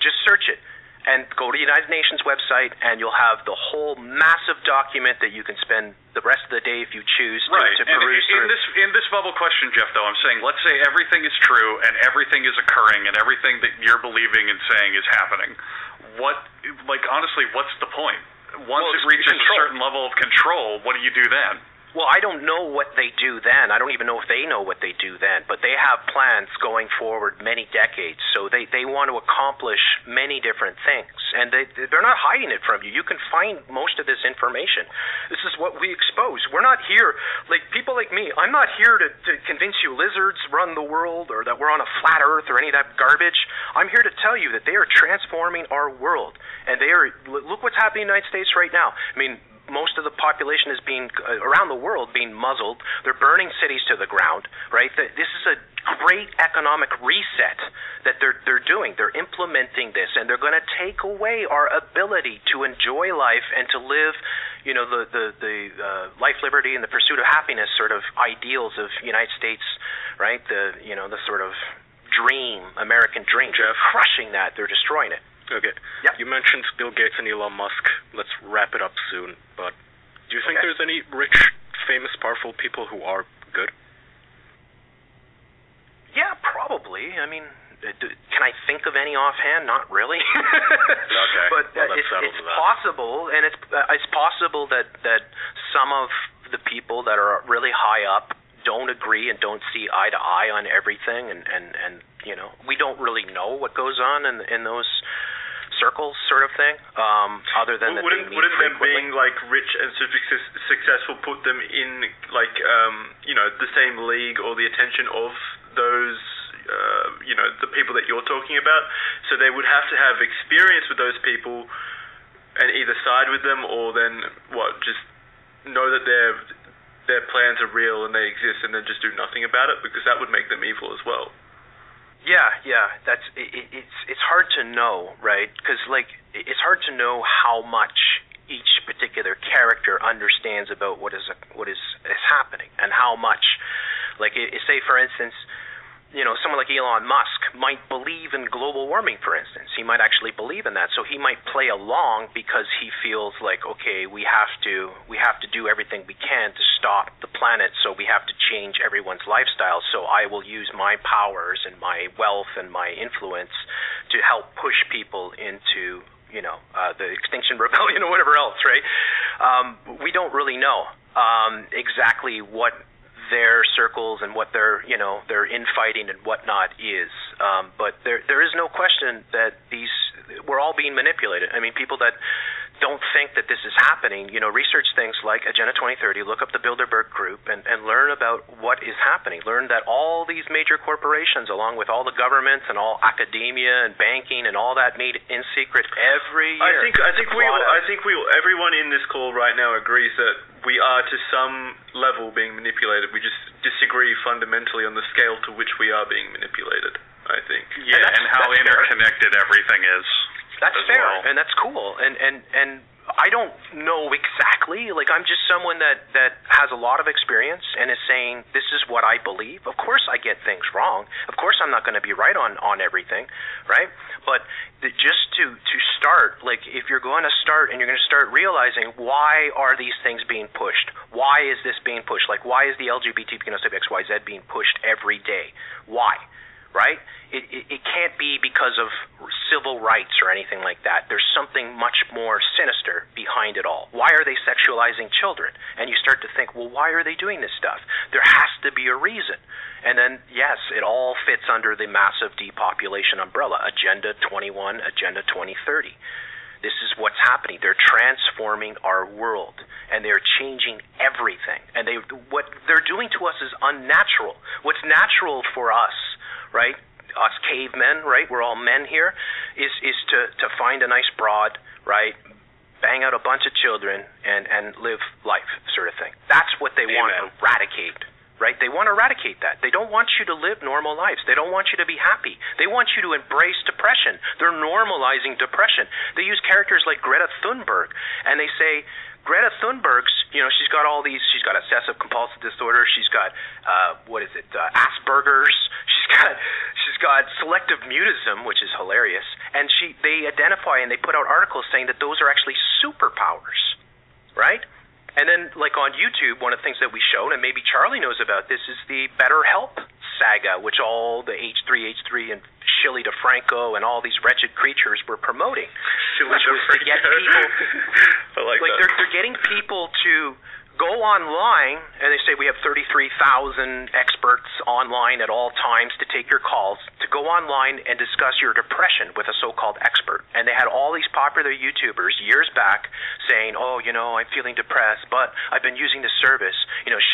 G: Just search it. And go to the United Nations website, and you'll have the whole massive document that you can spend the rest of the day, if you choose, to peruse through.
C: In this bubble question, Jeff, though, I'm saying, let's say everything is true, and everything is occurring, and everything that you're believing and saying is happening. Honestly, what's the point? Once it reaches a certain level of control, what do you do then?
G: Well, I don't know what they do then. I don't even know if they know what they do then. But they have plans going forward many decades. So they want to accomplish many different things. And they're not hiding it from you. You can find most of this information. This is what we expose. We're not here, like people like me, I'm not here to convince you lizards run the world or that we're on a flat earth or any of that garbage. I'm here to tell you that they are transforming our world. And look what's happening in the United States right now. I mean, most of the population is being, around the world, being muzzled. They're burning cities to the ground, right? This is a great economic reset that they're doing. They're implementing this, and they're going to take away our ability to enjoy life and to live, the life, liberty, and the pursuit of happiness sort of ideals of United States, right? The sort of dream, American dream.
A: Jeff.
G: They're crushing that. They're destroying it.
A: Okay.
G: Yeah.
A: You mentioned Bill Gates and Elon Musk. Let's wrap it up soon. But do you think there's any rich, famous, powerful people who are good?
G: Yeah, probably. I mean, can I think of any offhand? Not really.
A: Okay.
G: But it's possible, and it's possible that some of the people that are really high up don't agree and don't see eye to eye on everything, and we don't really know what goes on in those circles, sort of thing. Other than
F: wouldn't them being like rich and successful put them in the same league or the attention of those the people that you're talking about? So they would have to have experience with those people and either side with them or then just know that their plans are real and they exist and then just do nothing about it, because that would make them evil as well.
G: Yeah, it's hard to know, right? Because it's hard to know how much each particular character understands about what is happening, and how much, say for instance, someone like Elon Musk might believe in global warming, for instance. He might actually believe in that, so he might play along because he feels like, okay, we have to do everything we can to stop the planet, so we have to change everyone's lifestyle. So I will use my powers and my wealth and my influence to help push people into the Extinction Rebellion or whatever else, right? We don't really know exactly what their circles and what their infighting and whatnot is, but there is no question that we're all being manipulated. I mean, people that don't think that this is happening, research things like Agenda 2030, look up the Bilderberg Group, and learn about what is happening. Learn that all these major corporations, along with all the governments and all academia and banking and all that, made in secret every year.
F: I think everyone in this call right now agrees that we are to some level being manipulated. We just disagree fundamentally on the scale to which we are being manipulated, I think.
C: Yeah, and how interconnected everything is.
G: That's fair, and that's cool, and I don't know exactly. I'm just someone that has a lot of experience and is saying, this is what I believe. Of course I get things wrong. Of course I'm not going to be right on everything, right? But just to start, if you're going to start and you're going to start realizing, why are these things being pushed? Why is this being pushed? Why is the LGBT, XYZ being pushed every day? Why? Right? It can't be because of civil rights or anything like that. There's something much more sinister behind it all. Why are they sexualizing children? And you start to think, well, why are they doing this stuff? There has to be a reason. And then, yes, it all fits under the massive depopulation umbrella, Agenda 21, Agenda 2030. This is what's happening. They're transforming our world, and they're changing everything. And what they're doing to us is unnatural. What's natural for us, right, us cavemen, right, we're all men here, is to find a nice broad, right, bang out a bunch of children, and live life, sort of thing. That's what they want to eradicate. Right? They want to eradicate that. They don't want you to live normal lives. They don't want you to be happy. They want you to embrace depression. They're normalizing depression. They use characters like Greta Thunberg, and they say, Greta Thunberg's, she's got all these, she's got obsessive compulsive disorder, she's got, Asperger's, she's got selective mutism, which is hilarious, and they identify and they put out articles saying that those are actually superpowers, right? And then, like on YouTube, one of the things that we showed, and maybe Charlie knows about this, is the BetterHelp saga, which all the H3 and Shirley DeFranco and all these wretched creatures were promoting. Which was to get people,
E: I like that.
G: They're getting people to go online, and they say we have 33,000 experts online at all times to take your calls, to go online and discuss your depression with a so-called expert. And they had all these popular YouTubers years back saying, I'm feeling depressed, but I've been using this service,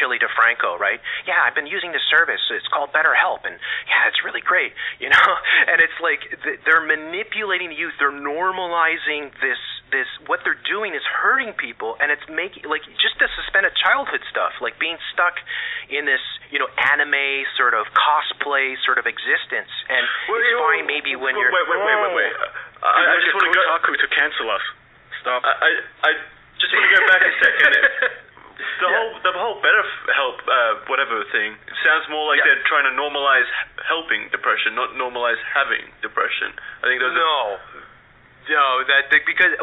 G: Shirley DeFranco, right? Yeah, I've been using this service. It's called BetterHelp, and yeah, it's really great, And it's like they're manipulating the youth. They're normalizing this. What they're doing is hurting people, and it's making, like, just the suspended childhood stuff, like being stuck in this, anime sort of cosplay sort of existence. And it's fine maybe when you're...
F: Wait. I just want to go...
A: Kotaku to cancel us. Stop.
F: I just want to go back a second. The whole BetterHelp whatever thing, it sounds more like they're trying to normalize helping depression, not normalize having depression. I think those
G: because,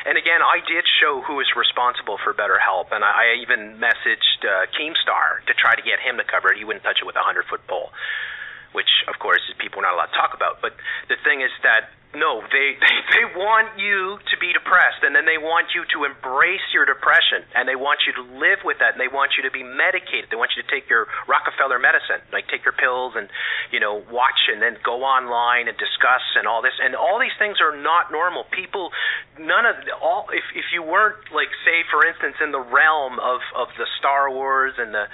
G: and again, I did show who is responsible for BetterHelp, and I even messaged Keemstar to try to get him to cover it. He wouldn't touch it with a 100-foot pole, which, of course, people are not allowed to talk about. But the thing is that, no, they want you to be depressed, and then they want you to embrace your depression, and they want you to live with that, and they want you to be medicated. They want you to take your Rockefeller medicine, like take your pills and, watch and then go online and discuss and all this. And all these things are not normal. People, if you weren't, like, say, for instance, in the realm of the Star Wars and the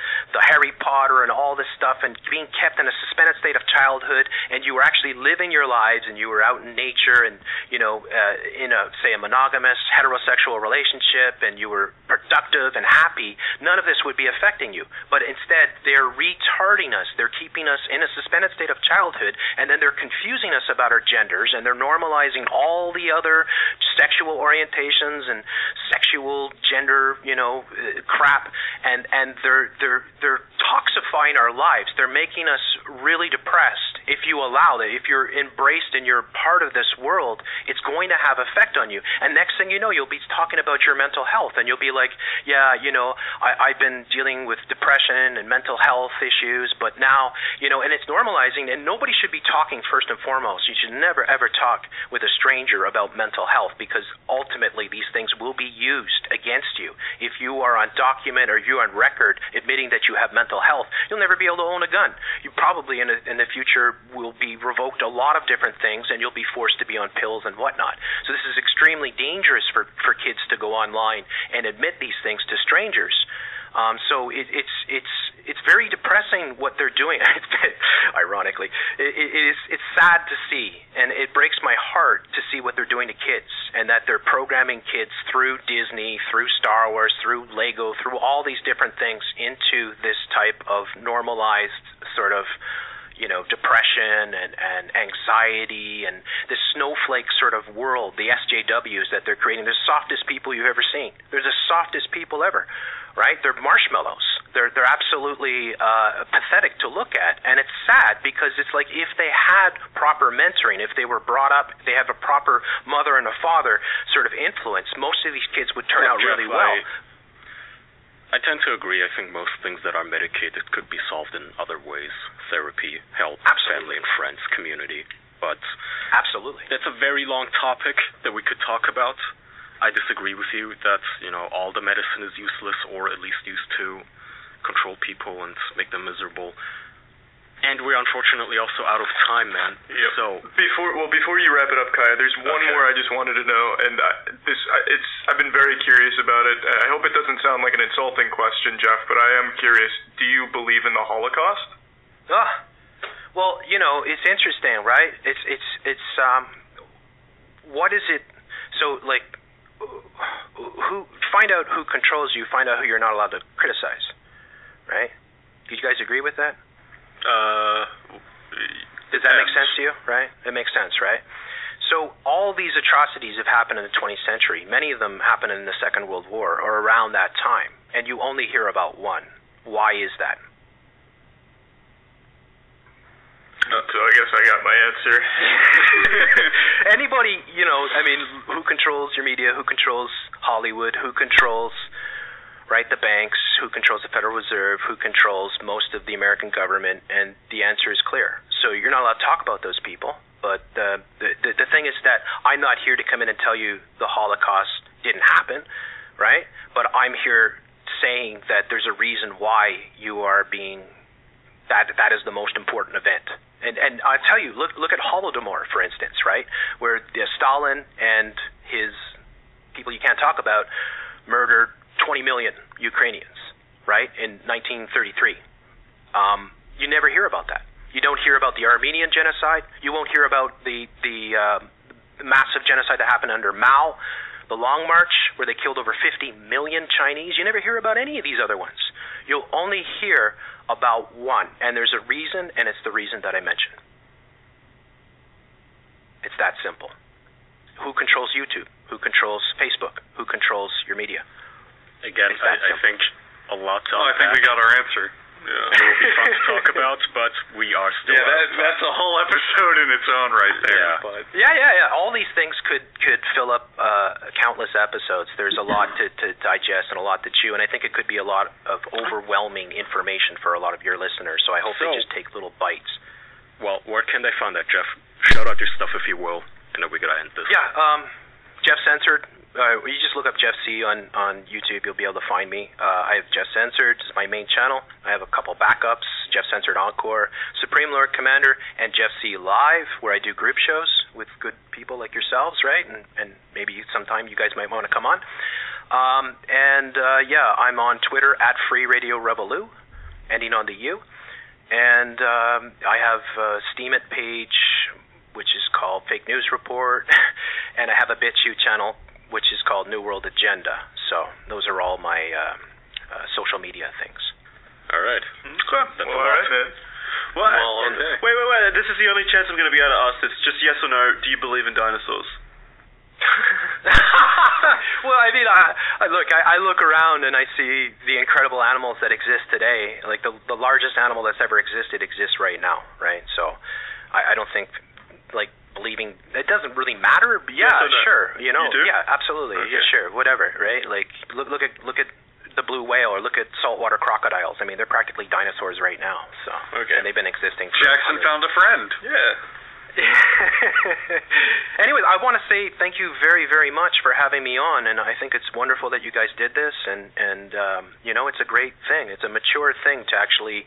G: Harry Potter and all this stuff and being kept in a suspended state of childhood, and you were actually living your lives and you were out in nature and in a monogamous heterosexual relationship, and you were productive and happy, none of this would be affecting you. But instead, they're retarding us. They're keeping us in a suspended state of childhood, and then they're confusing us about our genders, and they're normalizing all the other sexual orientations and sexual gender crap, and they're toxifying our lives. They're making us really depressed. If you allow that, if you're embraced and you're part of this world, it's going to have effect on you. And next thing you know, you'll be talking about your mental health, and you'll be like, I've been dealing with depression and mental health issues, but now, and it's normalizing, and nobody should be talking first and foremost. You should never, ever talk with a stranger about mental health, because ultimately these things will be used against you. If you are on document or you're on record admitting that you have mental health, you'll never be able to own a gun. You probably in the future will be revoked a lot of different things, and you'll be forced to be on pills and whatnot. So this is extremely dangerous for kids to go online and admit these things to strangers. So it's very depressing what they're doing. Ironically, it's sad to see, and it breaks my heart to see what they're doing to kids, and that they're programming kids through Disney, through Star Wars, through Lego, through all these different things into this type of normalized sort of depression and anxiety and this snowflake sort of world, the SJWs that they're creating. They're the softest people you've ever seen. They're the softest people ever, right? They're marshmallows. They're absolutely pathetic to look at, and it's sad because it's like if they had proper mentoring, if they were brought up, they have a proper mother and a father sort of influence, most of these kids would turn out really well.
A: I tend to agree. I think most things that are medicated could be solved in other ways. Therapy, help, family and friends, community. But
G: absolutely,
A: that's a very long topic that we could talk about. I disagree with you that, all the medicine is useless, or at least used to control people and make them miserable. And we're unfortunately also out of time, man.
E: Yep.
A: So
E: before you wrap it up, Kaya, there's one more I just wanted to know, and I've been very curious about it. I hope it doesn't sound like an insulting question, Jeff, but I am curious. Do you believe in the Holocaust?
G: Well, it's interesting, right? It's what is it? So, like, find out who controls you, find out who you're not allowed to criticize, right? Do you guys agree with that? Does that make sense to you, right? It makes sense, right? So all these atrocities have happened in the 20th century. Many of them happened in the Second World War or around that time, and you only hear about one. Why is that?
E: So I guess I got my answer.
G: Anybody, who controls your media, who controls Hollywood, who controls, right, the banks, who controls the Federal Reserve, who controls most of the American government, and the answer is clear. So you're not allowed to talk about those people, but the thing is that I'm not here to come in and tell you the Holocaust didn't happen, right? But I'm here saying that there's a reason why you are being, that is the most important event. And I tell you, look at Holodomor, for instance, right, where Stalin and his people you can't talk about murdered 20 million Ukrainians, right, in 1933. You never hear about that. You don't hear about the Armenian genocide. You won't hear about the massive genocide that happened under Mao, the Long March, where they killed over 50 million Chinese. You never hear about any of these other ones. You'll only hear about one, and there's a reason, and it's the reason that I mentioned. It's that simple. Who controls YouTube? Who controls Facebook? Who controls your media?
A: Again, I think a lot to
C: I think we got our answer.
A: Yeah. It will be fun to talk about, but we are still...
C: that's a whole episode in its own right there.
G: Yeah.
C: But.
G: Yeah. All these things could fill up countless episodes. There's a lot to digest and a lot to chew, and I think it could be a lot of overwhelming information for a lot of your listeners, so I hope they just take little bites.
A: Well, where can they find that, Jeff? Shout out your stuff, if you will, and then we got to end this.
G: Yeah, Jeff Censored. You just look up Jeff C on YouTube, you'll be able to find me. I have Jeff Censored, this is my main channel. I have a couple backups, Jeff Censored Encore, Supreme Lord Commander, and Jeff C Live, where I do group shows with good people like yourselves, right? And maybe sometime you guys might want to come on. I'm on Twitter at Free Radio Revolu, ending on the U. And I have a Steemit page, which is called Fake News Report, and I have a BitChute channel, which is called New World Agenda. So those are all my social media things.
A: All right.
E: Okay. All right, man.
F: Wait. This is the only chance I'm going to be able to ask this. Just yes or no, do you believe in dinosaurs?
G: Well, I mean, I look around and I see the incredible animals that exist today. Like the largest animal that's ever existed exists right now, right? So I don't think, like, believing it doesn't really matter. But yeah,
F: yes,
G: sure. You know,
F: you do?
G: Yeah, absolutely. Okay. Yeah, sure, whatever, right? Like look at the blue whale or look at saltwater crocodiles. I mean, they're practically dinosaurs right now. So and they've been existing for
C: Jackson found a friend.
F: Yeah.
G: Anyways, I want to say thank you very, very much for having me on, and I think it's wonderful that you guys did this, and you know, it's a great thing. It's a mature thing to actually,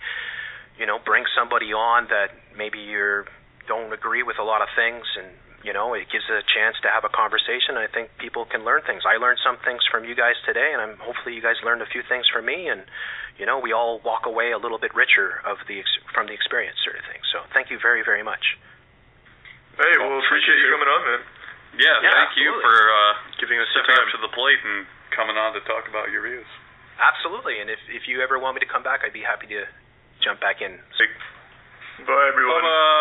G: you know, bring somebody on that maybe you don't agree with a lot of things, and you know, it gives a chance to have a conversation. I think people can learn things. I learned some things from you guys today, and hopefully you guys learned a few things from me, and you know, we all walk away a little bit richer from the experience, sort of thing. So thank you very, very much.
E: Hey, well, appreciate you coming on, man.
C: Yeah, thank
G: absolutely.
C: you for
E: giving us
C: stepping up to the plate and coming on to talk about your views.
G: Absolutely, and if you ever want me to come back, I'd be happy to jump back in.
E: Bye, everyone.
C: Bye-bye.